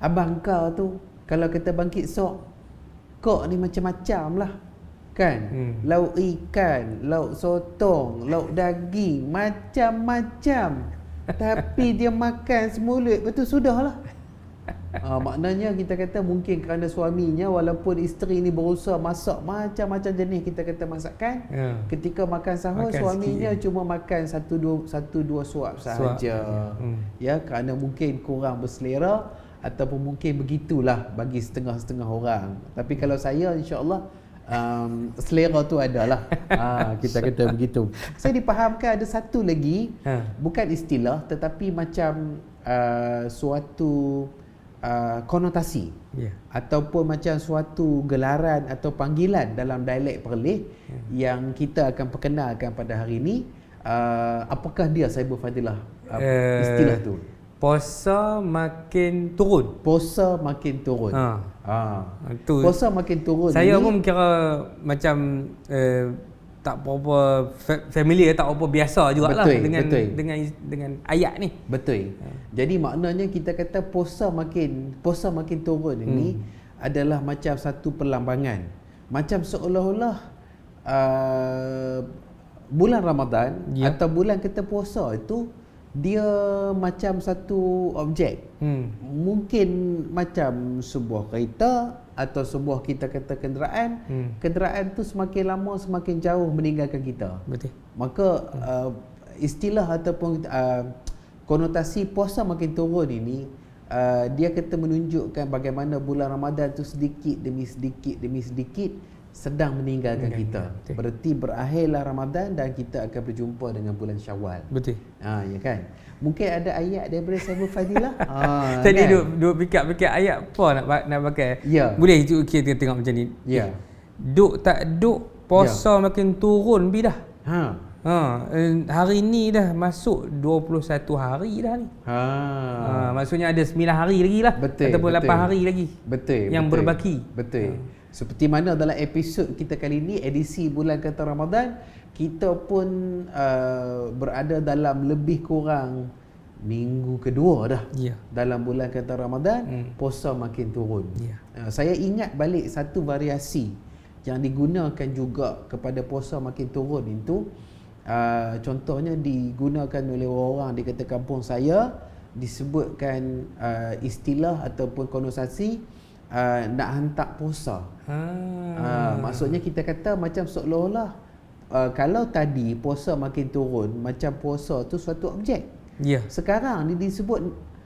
abang kau tu kalau kata bangkit sok, kok ni macam-macam lah kan. Lauk ikan, lauk sotong, lauk daging, macam-macam. Tapi dia makan semulut, betul sudahlah. Maknanya kita kata mungkin kerana suaminya, walaupun isteri ni berusaha masak macam-macam jenis kita kata masakan, ketika makan sahur makan suaminya cuma makan satu dua suap sahaja. Ya, kerana mungkin kurang berselera ataupun mungkin begitulah bagi setengah-setengah orang. Tapi kalau saya insya-Allah selera tu adalah kita kata begitu. Saya dipahamkan ada satu lagi, bukan istilah tetapi macam suatu konotasi ataupun macam suatu gelaran atau panggilan dalam dialek Perlis yang kita akan perkenalkan pada hari ini. Apakah dia, saya berfadilah istilah tu? Puasa makin turun. Puasa makin turun. Tu. Puasa makin turun. Saya pun kira macam tak berapa familiar, tak berapa biasa jugalah dengan ayat ni. Betul. Jadi maknanya kita kata puasa makin turun ini adalah macam satu perlambangan. Macam seolah-olah bulan Ramadan atau bulan kita puasa itu dia macam satu objek. Mungkin macam sebuah kereta atau sebuah kita kata kenderaan. Kenderaan tu semakin lama semakin jauh meninggalkan kita. Betul. Maka istilah ataupun konotasi puasa makin turun ini dia kata menunjukkan bagaimana bulan Ramadan tu sedikit demi sedikit sedang meninggalkan kita. Betul. Berarti berakhirlah Ramadan dan kita akan berjumpa dengan bulan Syawal. Betul. Ya kan? Mungkin ada ayat daripada Sahabat Fadilah. Tadi kan? duk fikir ayat apa nak pakai. Ya. Boleh kita tengok macam ni. Ya. Duk tak duk puasa makin turun bi dah. Hari ni dah masuk 21 hari dah ni. Maksudnya ada 9 hari lagi lah. Betul. Ataupun betul. 8 hari lagi. Betul. Yang berbaki. Betul. Seperti mana dalam episod kita kali ini, edisi bulan kata Ramadan, kita pun berada dalam lebih kurang minggu kedua dah. Dalam bulan kata Ramadan, puasa makin turun. Saya ingat balik satu variasi yang digunakan juga kepada puasa makin turun itu, contohnya digunakan oleh orang di kata kampung saya, disebutkan istilah ataupun konotasi nak hantar puasa. Maksudnya kita kata macam seolah-olah kalau tadi puasa makin turun, macam puasa tu suatu objek. Sekarang ni disebut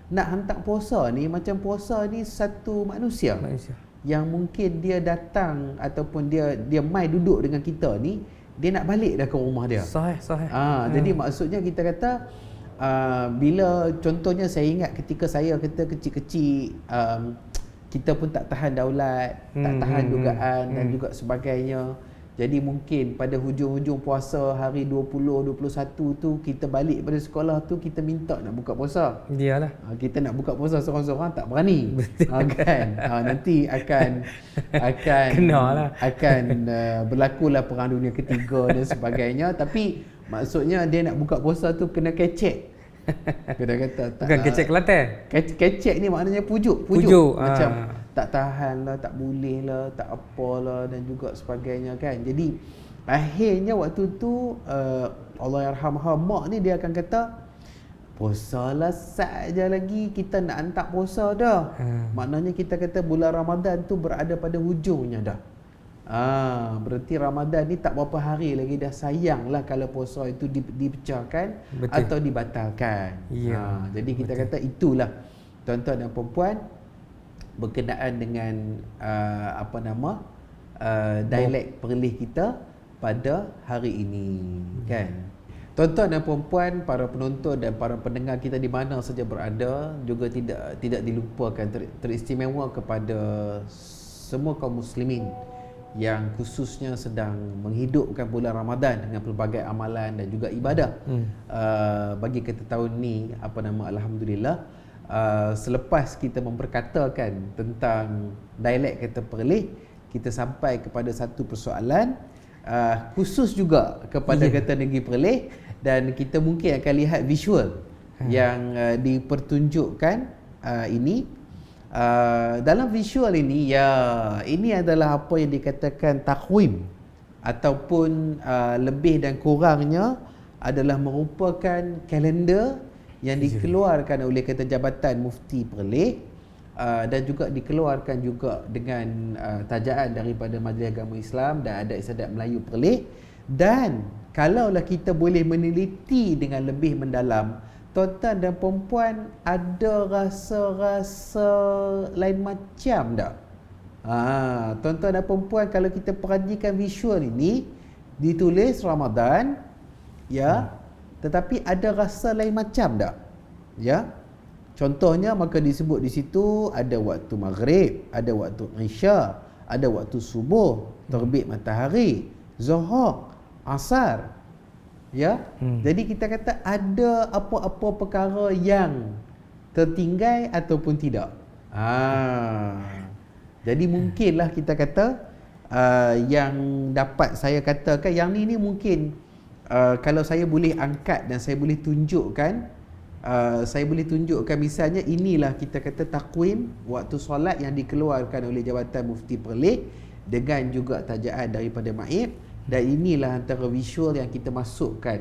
nak hantar puasa ni macam puasa ni satu manusia. Yang mungkin dia datang ataupun dia mai duduk dengan kita ni, dia nak balik dah ke rumah dia. Sahih. Jadi maksudnya kita kata bila contohnya saya ingat ketika saya kata kecil-kecil, kita pun tak tahan daulat, tak tahan dugaan dan juga sebagainya. Jadi mungkin pada hujung-hujung puasa hari 20, 21 tu kita balik pada sekolah tu, kita minta nak buka puasa. Iyalah. Kita nak buka puasa seorang-seorang tak berani. Kan? Nanti akan kenalah. Akan berlakulah perang dunia ketiga dan sebagainya. Tapi maksudnya dia nak buka puasa tu kena kecek. Kita kata bukan kecek Kelantan. Kecek ni maknanya pujuk. Macam tak tahan lah, tak boleh lah, tak apalah dan juga sebagainya kan. Jadi akhirnya waktu tu Allah yarhamha mak ni dia akan kata, puasalah saja lagi, kita nak hantar puasa dah. Maknanya kita kata bulan Ramadan tu berada pada hujungnya dah. Berarti Ramadan ni tak berapa hari lagi dah. Sayanglah kalau puasa itu dipecahkan atau dibatalkan. Jadi kita kata itulah tuan-tuan dan puan-puan berkenaan dengan dialek Perlis kita pada hari ini kan. Tuan-tuan dan puan-puan, para penonton dan para pendengar kita di mana saja berada, juga tidak dilupakan teristimewa kepada semua kaum muslimin yang khususnya sedang menghidupkan bulan Ramadan dengan pelbagai amalan dan juga ibadah. Bagi kita tahun ni alhamdulillah, selepas kita memperkatakan tentang dialek kata Perlis, kita sampai kepada satu persoalan khusus juga kepada kata negeri Perlis, dan kita mungkin akan lihat visual yang dipertunjukkan ini. Dalam visual ini, ini adalah apa yang dikatakan takwim ataupun lebih dan kurangnya adalah merupakan kalender yang dikeluarkan oleh kata Jabatan Mufti Perlis dan juga dikeluarkan juga dengan tajaan daripada Majlis Agama Islam dan Adat Istiadat Melayu Perlis. Dan kalaulah kita boleh meneliti dengan lebih mendalam, tuan-tuan dan perempuan, ada rasa-rasa lain macam tak? Tuan-tuan dan perempuan, kalau kita perhatikan visual ini, ditulis Ramadan, tetapi ada rasa lain macam tak? Contohnya, maka disebut di situ ada waktu maghrib, ada waktu isya, ada waktu subuh, terbit matahari, zuhur, asar. Jadi kita kata ada apa-apa perkara yang tertinggal ataupun tidak. Jadi mungkinlah kita kata yang dapat saya katakan yang ni mungkin kalau saya boleh angkat dan saya boleh tunjukkan, misalnya inilah kita kata takwim waktu solat yang dikeluarkan oleh Jabatan Mufti Perlis dengan juga tajaan daripada Maib, dan inilah antara visual yang kita masukkan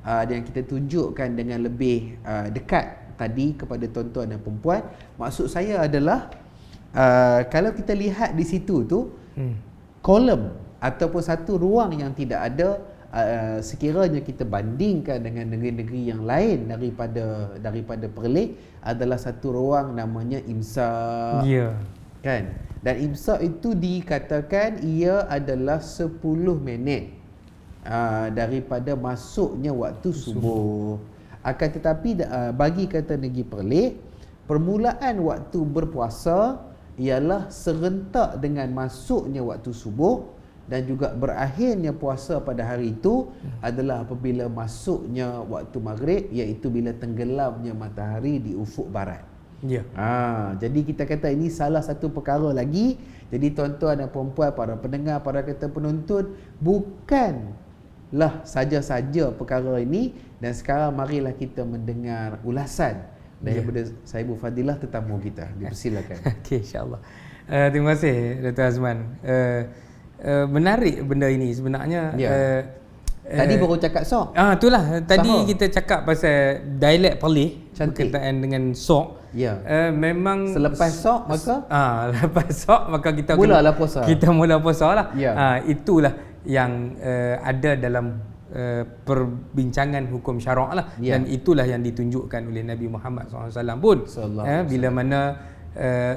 dan kita tunjukkan dengan lebih dekat tadi kepada tuan-tuan dan perempuan. Maksud saya adalah kalau kita lihat di situ tu kolom ataupun satu ruang yang tidak ada, sekiranya kita bandingkan dengan negeri-negeri yang lain daripada Perlis, adalah satu ruang namanya imsak. Kan? Dan imsak itu dikatakan ia adalah 10 minit daripada masuknya waktu subuh. Akan tetapi bagi kata negeri Perlis, permulaan waktu berpuasa ialah serentak dengan masuknya waktu subuh, dan juga berakhirnya puasa pada hari itu adalah apabila masuknya waktu maghrib, iaitu bila tenggelamnya matahari di ufuk barat. Jadi kita kata ini salah satu perkara lagi. Jadi tuan-tuan dan perempuan, para pendengar, para kata penonton, bukanlah saja-saja perkara ini. Dan sekarang marilah kita mendengar ulasan daripada Sahibu Fadilah tetamu kita. Dipersilakan. Okey, insya-Allah. Terima kasih Dr. Azman. Menarik benda ini sebenarnya. Tadi baru cakap sok. Itulah tadi kita cakap pasal dialek Perlis berkaitan dengan sok. Memang selepas sok maka lepas sok maka kita mulalah puasa. Kita mula puasa lah. Itulah yang ada dalam perbincangan hukum syarak lah. Dan itulah yang ditunjukkan oleh Nabi Muhammad SAW pun. Bila mana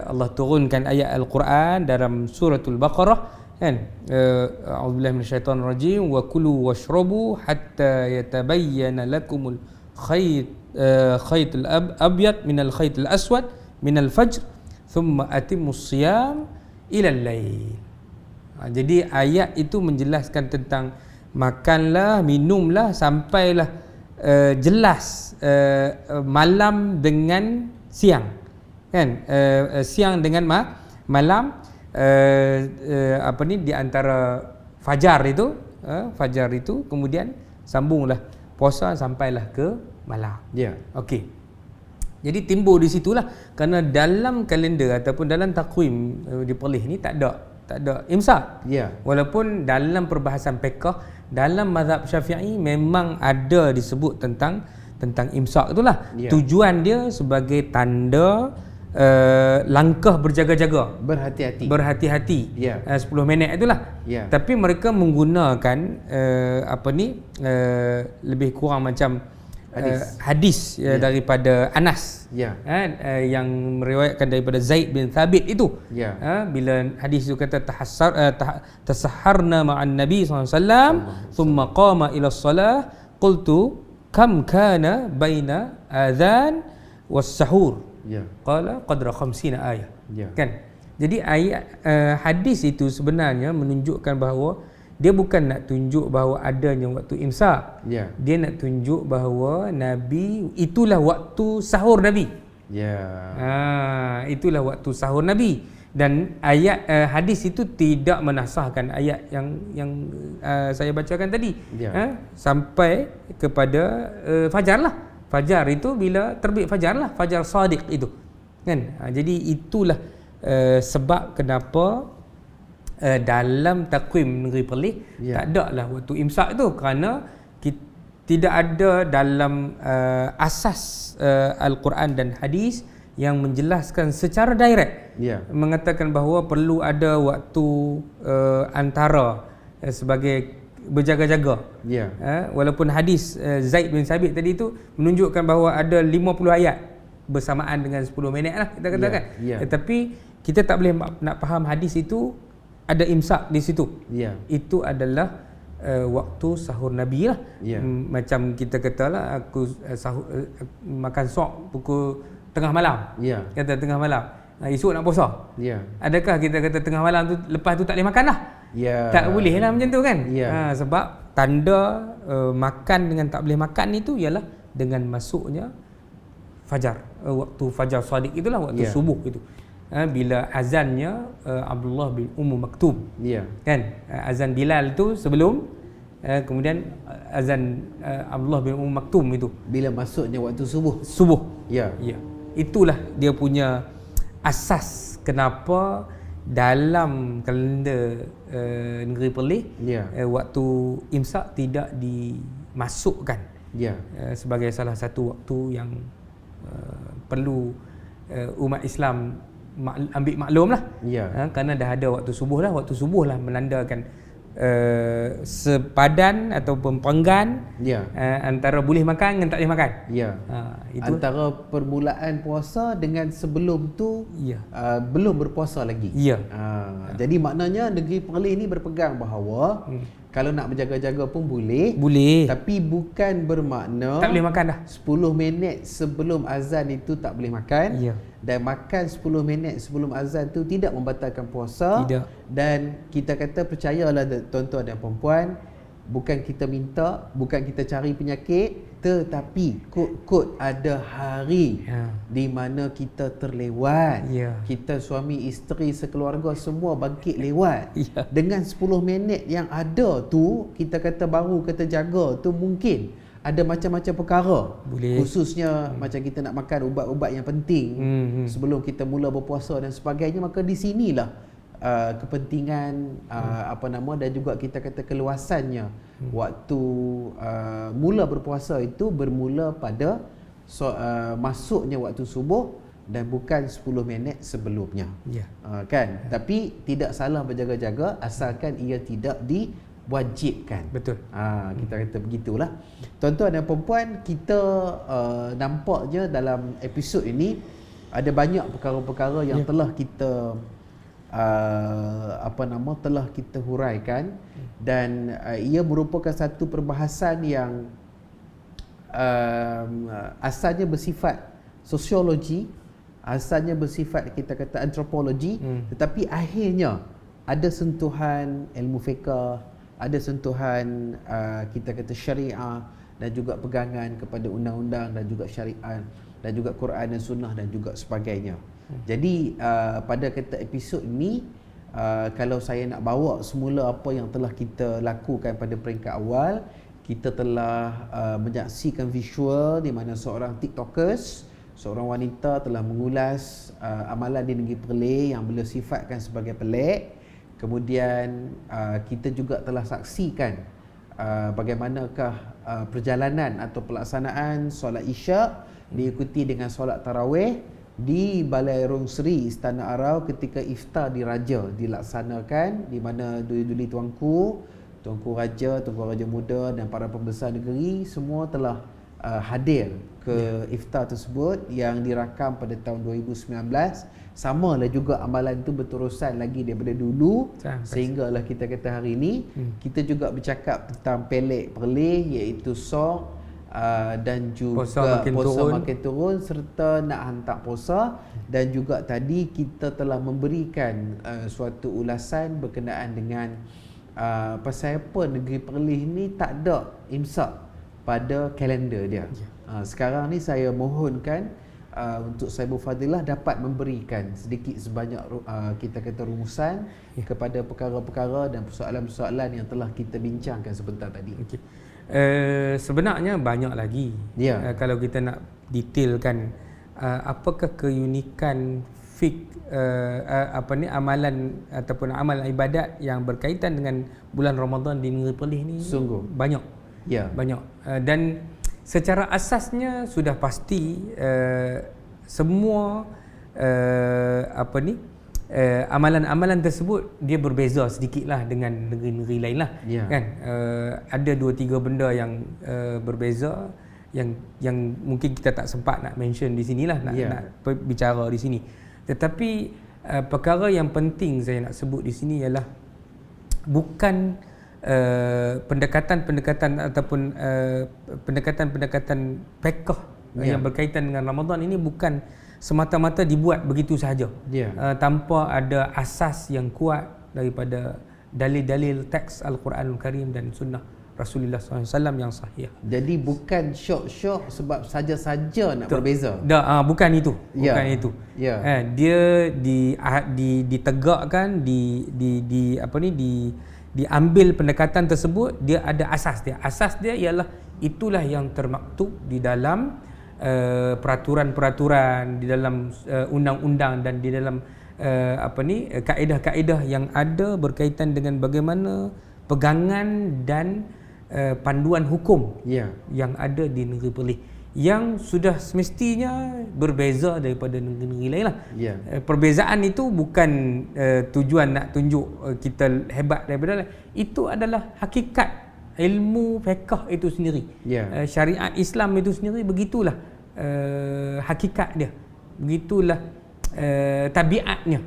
Allah turunkan ayat Al-Quran dalam suratul Baqarah, kan, a'udzubillahi minasyaitonir rajim, wa kulu washrabu hatta yatabayyana lakumul khaytul abyad minal khaytil aswad minal fajr thumma atimmus siyam ila al-lail. Jadi ayat itu menjelaskan tentang makanlah, minumlah sampailah jelas malam dengan siang, kan, siang dengan malam. Di antara fajar itu kemudian sambunglah puasa sampailah ke malam. Okey. Jadi timbul di situlah, kerana dalam kalender ataupun dalam takwim di Perlis ni tak ada imsak. Walaupun dalam perbahasan fiqh, dalam mazhab Syafi'i memang ada disebut tentang imsak itulah. Tujuan dia sebagai tanda langkah berjaga-jaga, berhati-hati 10 minit itulah. Tapi mereka menggunakan lebih kurang macam hadis daripada Anas, yang meriwayatkan daripada Zaid bin Thabit itu. Bila hadis itu kata tasahharna ma'an Nabi SAW thumma qama ila salah qultu kam kana baina adhan was sahur. Qala qadra 50 ayat. Kan? Jadi ayat hadis itu sebenarnya menunjukkan bahawa dia bukan nak tunjuk bahawa adanya waktu imsak. Dia nak tunjuk bahawa Nabi itulah waktu sahur Nabi. Itulah waktu sahur Nabi. Dan ayat hadis itu tidak menasahkan ayat yang saya bacakan tadi. Sampai kepada fajar lah. Fajar itu bila terbit fajar lah, fajar sadiq itu, kan. Jadi itulah sebab kenapa dalam takwim negeri Perlis tak ada lah waktu imsak tu, kerana tidak ada dalam asas Al-Quran dan hadis yang menjelaskan secara direct, mengatakan bahawa perlu ada waktu antara sebagai berjaga-jaga. Walaupun hadis Zaid bin Sabit tadi itu menunjukkan bahawa ada 50 ayat bersamaan dengan 10 minit lah kita katakan. Tetapi kita tak boleh nak faham hadis itu ada imsak di situ. Itu adalah waktu sahur Nabi lah. Macam kita katalah aku makan sok pukul tengah malam. Kata tengah malam, esok nak puasa. Adakah kita kata tengah malam tu lepas tu tak boleh makan lah? Tak boleh lah macam tu, kan. Sebab tanda makan dengan tak boleh makan itu ialah dengan masuknya fajar, waktu fajar sadiq itulah waktu subuh itu. bila azannya Abdullah bin Maktum. Ya. Kan? Azan Bilal tu sebelum, kemudian azan Abdullah bin Maktum itu Bila masuknya waktu subuh. subuh. Ya. Ya. Itulah dia punya asas kenapa dalam kalender negeri Perlis Ya. waktu imsak tidak dimasukkan Ya. sebagai salah satu waktu yang perlu umat Islam ambil maklum lah. Ya. Kerana dah ada waktu subuh lah menandakan sepadan ataupun penggan Ya. antara boleh makan dengan tak boleh makan. Ya. Itu Antara permulaan puasa dengan sebelum tu ya. belum berpuasa lagi. Ya. Jadi maknanya negeri Perlis ni berpegang bahawa kalau nak berjaga-jaga pun boleh. Boleh. Tapi bukan bermakna Tak boleh makan dah. 10 minit sebelum azan itu tak boleh makan. Ya. Dan makan 10 minit sebelum azan tu tidak membatalkan puasa. Tidak. Dan kita kata percayalah tuan-tuan dan puan-puan, bukan kita minta, bukan kita cari penyakit, tetapi kod-kod ada hari Ya. di mana kita terlewat. Ya. Kita suami isteri sekeluarga semua bangkit lewat. Ya. Dengan 10 minit yang ada tu, kita kata baru kita jaga tu, mungkin ada macam-macam perkara. Boleh. Khususnya macam kita nak makan ubat-ubat yang penting sebelum kita mula berpuasa dan sebagainya, maka di sinilah kepentingan dan juga kita kata keluasannya waktu mula berpuasa itu bermula pada masuknya waktu subuh dan bukan 10 minit sebelumnya. Ya. Kan? Tapi tidak salah berjaga-jaga asalkan ia tidak diwajibkan. Betul. Kita kata begitulah. Tuan-tuan dan puan-puan, kita nampaknya dalam episod ini ada banyak perkara-perkara yang telah kita telah kita huraikan dan ia merupakan satu perbahasan yang asalnya bersifat sosiologi, asalnya bersifat kita kata antropologi, tetapi akhirnya ada sentuhan ilmu fiqh, ada sentuhan kita kata syariah dan juga pegangan kepada undang-undang dan juga syariat dan juga Quran dan sunnah dan juga sebagainya. Jadi pada kata episod ini, kalau saya nak bawa semula apa yang telah kita lakukan pada peringkat awal, kita telah menyaksikan visual di mana seorang tiktokers, seorang wanita telah mengulas amalan di negeri Perlis yang beliau sifatkan sebagai pelik. Kemudian kita juga telah saksikan bagaimanakah perjalanan atau pelaksanaan solat Isyak diikuti dengan solat tarawih di Balai Rung Seri Istana Arau ketika iftar diraja dilaksanakan, di mana duli-duli tuanku raja, tuanku raja muda dan para pembesar negeri semua telah hadir ke iftar tersebut yang dirakam pada tahun 2019. Samalah juga amalan itu berterusan lagi daripada dulu sehinggalah kita kata hari ini kita juga bercakap tentang pelik Perlis iaitu sok dan juga puasa makin turun serta nak hantar puasa, dan juga tadi kita telah memberikan suatu ulasan berkenaan dengan pasal apa negeri Perlis ni tak ada imsak pada kalender dia. Sekarang ni saya mohonkan untuk Saibul Fadilah dapat memberikan sedikit sebanyak kita kata rumusan kepada perkara-perkara dan persoalan-persoalan yang telah kita bincangkan sebentar tadi. Okay. Sebenarnya banyak lagi. Kalau kita nak detailkan apakah keunikan amalan ataupun amalan ibadat yang berkaitan dengan bulan Ramadan di negeri Perlis ni, sungguh banyak. Banyak. Dan secara asasnya sudah pasti semua amalan-amalan tersebut dia berbeza sedikitlah dengan negeri-negeri lain lah. Kan? Ada 2-3 benda yang berbeza yang mungkin kita tak sempat nak mention di sinilah, nak bicara di sini. Tetapi perkara yang penting saya nak sebut di sini ialah bukan pendekatan-pendekatan ataupun pendekatan-pendekatan fiqh yang berkaitan dengan Ramadan ini bukan semata-mata dibuat begitu sahaja tanpa ada asas yang kuat daripada dalil-dalil teks Al-Quranul Karim dan sunnah Rasulullah SAW yang sahih. Jadi bukan syok-syok sebab saja-saja nak berbeza. Bukan itu. Bukan itu. Dia ditegakkan, diambil pendekatan tersebut, dia ada asas dia. Asas dia ialah itulah yang termaktub di dalam peraturan-peraturan, di dalam undang-undang dan di dalam kaedah-kaedah yang ada berkaitan dengan bagaimana pegangan dan panduan hukum yang ada di negeri Perlis, yang sudah semestinya berbeza daripada negeri-negeri lain lah. Perbezaan itu bukan tujuan nak tunjuk kita hebat daripada lain. Itu adalah hakikat ilmu fiqh itu sendiri. Syariat Islam itu sendiri begitulah hakikat dia. Begitulah tabiatnya.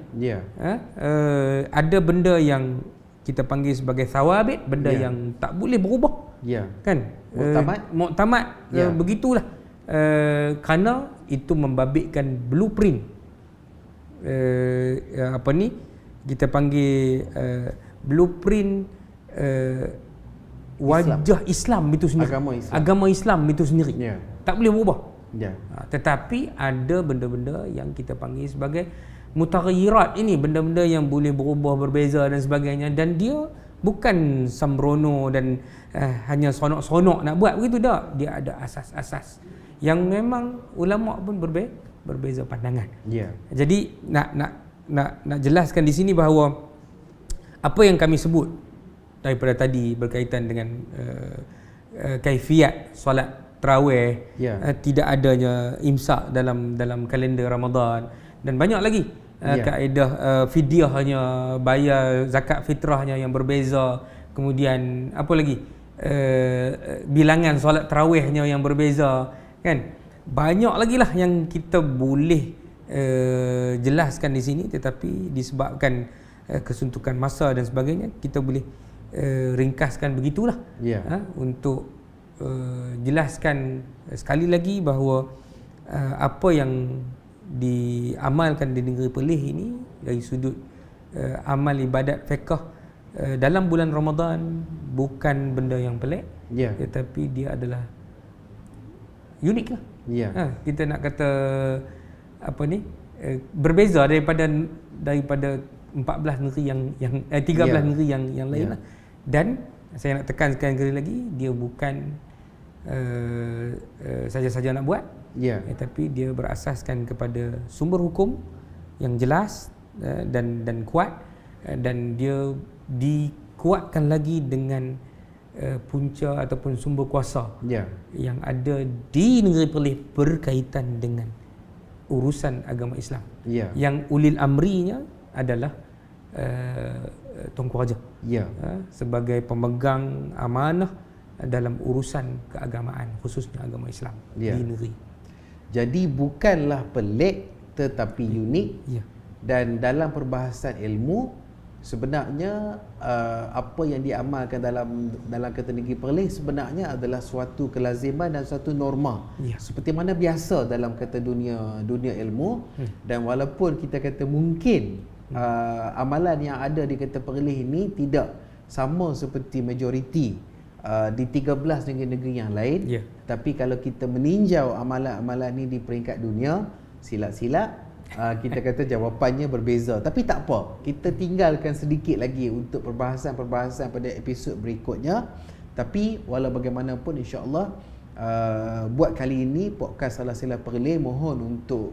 Ada benda yang kita panggil sebagai thawabit, benda yang tak boleh berubah. Kan? Muktamad. Begitulah. Kerana itu membabitkan blueprint. Kita panggil blueprint wajah Islam itu sendiri. Agama Islam itu sendiri. Tak boleh berubah. Tetapi ada benda-benda yang kita panggil sebagai mutaghayyirat, ini benda-benda yang boleh berubah, berbeza dan sebagainya, dan dia bukan sembrono dan hanya sonok-sonok nak buat begitu, tak. Dia ada asas-asas yang memang ulama pun berbeza pandangan. Jadi nak jelaskan di sini bahawa apa yang kami sebut daripada tadi berkaitan dengan kaifiat solat tarawih, tidak adanya imsak dalam kalender Ramadan, dan banyak lagi kaedah fidyahnya, bayar zakat fitrahnya yang berbeza, kemudian apa lagi, bilangan solat tarawihnya yang berbeza, kan. Banyak lagi lah yang kita boleh jelaskan di sini, tetapi disebabkan kesuntukan masa dan sebagainya, kita boleh ringkaskan begitulah. Untuk jelaskan sekali lagi bahawa apa yang diamalkan di negeri Perlis ini dari sudut amal ibadat fiqh dalam bulan Ramadan bukan benda yang pelik, tetapi dia adalah unik lah. Kita nak kata berbeza daripada 14 negeri yang 13 negeri yang lain lah. Dan saya nak tekankan sekali lagi, dia bukan saja-saja nak buat, tapi dia berasaskan kepada sumber hukum yang jelas dan kuat, dan dia dikuatkan lagi dengan punca ataupun sumber kuasa yang ada di negeri Perlis berkaitan dengan urusan agama Islam, yang ulil amrinya adalah Tuanku Raja sebagai pemegang amanah dalam urusan keagamaan, khususnya agama Islam di negeri. Jadi bukanlah pelik tetapi unik. Dan dalam perbahasan ilmu sebenarnya apa yang diamalkan dalam kata negeri Perlis sebenarnya adalah suatu kelaziman dan suatu norma, seperti mana biasa dalam kata dunia ilmu. Dan walaupun kita kata mungkin amalan yang ada di kata Perlis ini tidak sama seperti majoriti di 13 negeri-negeri yang lain, tapi kalau kita meninjau amalan-amalan ini di peringkat dunia, silap-silap kita kata jawapannya berbeza. Tapi tak apa, kita tinggalkan sedikit lagi untuk perbahasan-perbahasan pada episod berikutnya. Tapi walau bagaimanapun, insya-Allah buat kali ini podcast Salah-Sila Perlis mohon untuk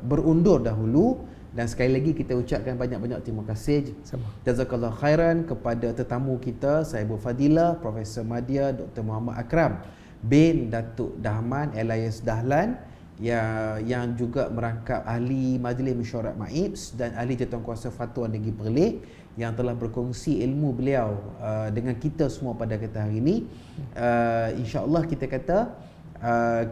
berundur dahulu. Dan sekali lagi kita ucapkan banyak-banyak terima kasih, jazakallah khairan kepada tetamu kita, Sahibul Fadilah Profesor Madya Dr. Muhammad Akram bin Datuk Dahman Elias Dahlan, yang juga merangkap ahli Majlis Mesyuarat MAIPS dan ahli Jawatankuasa Fatwa Negeri Perlis, yang telah berkongsi ilmu beliau dengan kita semua pada hari ini. InsyaAllah kita kata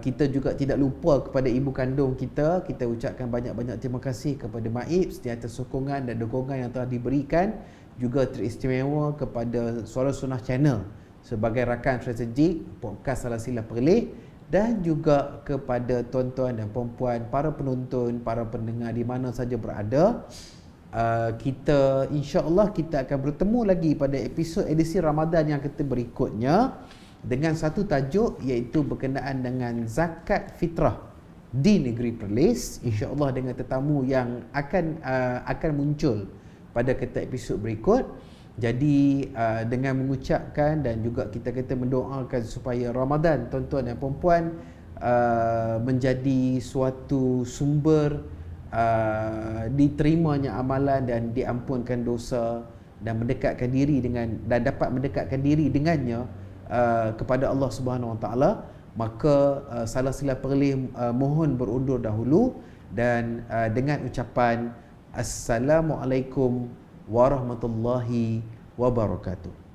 kita juga tidak lupa kepada ibu kandung kita. Kita ucapkan banyak-banyak terima kasih kepada MAIPS di atas sokongan dan dukungan yang telah diberikan. Juga teristimewa kepada Suara Sunnah Channel sebagai rakan strategik podcast Salah-Sila Perlis, dan juga kepada tuan-tuan dan puan-puan, para penonton, para pendengar di mana saja berada. kita insya-Allah kita akan bertemu lagi pada episod edisi Ramadan yang berikutnya dengan satu tajuk iaitu berkenaan dengan zakat fitrah di negeri Perlis, insya-Allah dengan tetamu yang akan muncul pada episod berikut. Jadi dengan mengucapkan dan juga kita mendoakan supaya Ramadan tuan-tuan dan puan-puan menjadi suatu sumber diterimanya amalan dan diampunkan dosa dan mendekatkan diri dapat mendekatkan diri dengannya kepada Allah Subhanahu Wa Taala. Maka salah sila Perlis mohon berundur dahulu dan dengan ucapan Assalamualaikum warahmatullahi wabarakatuh.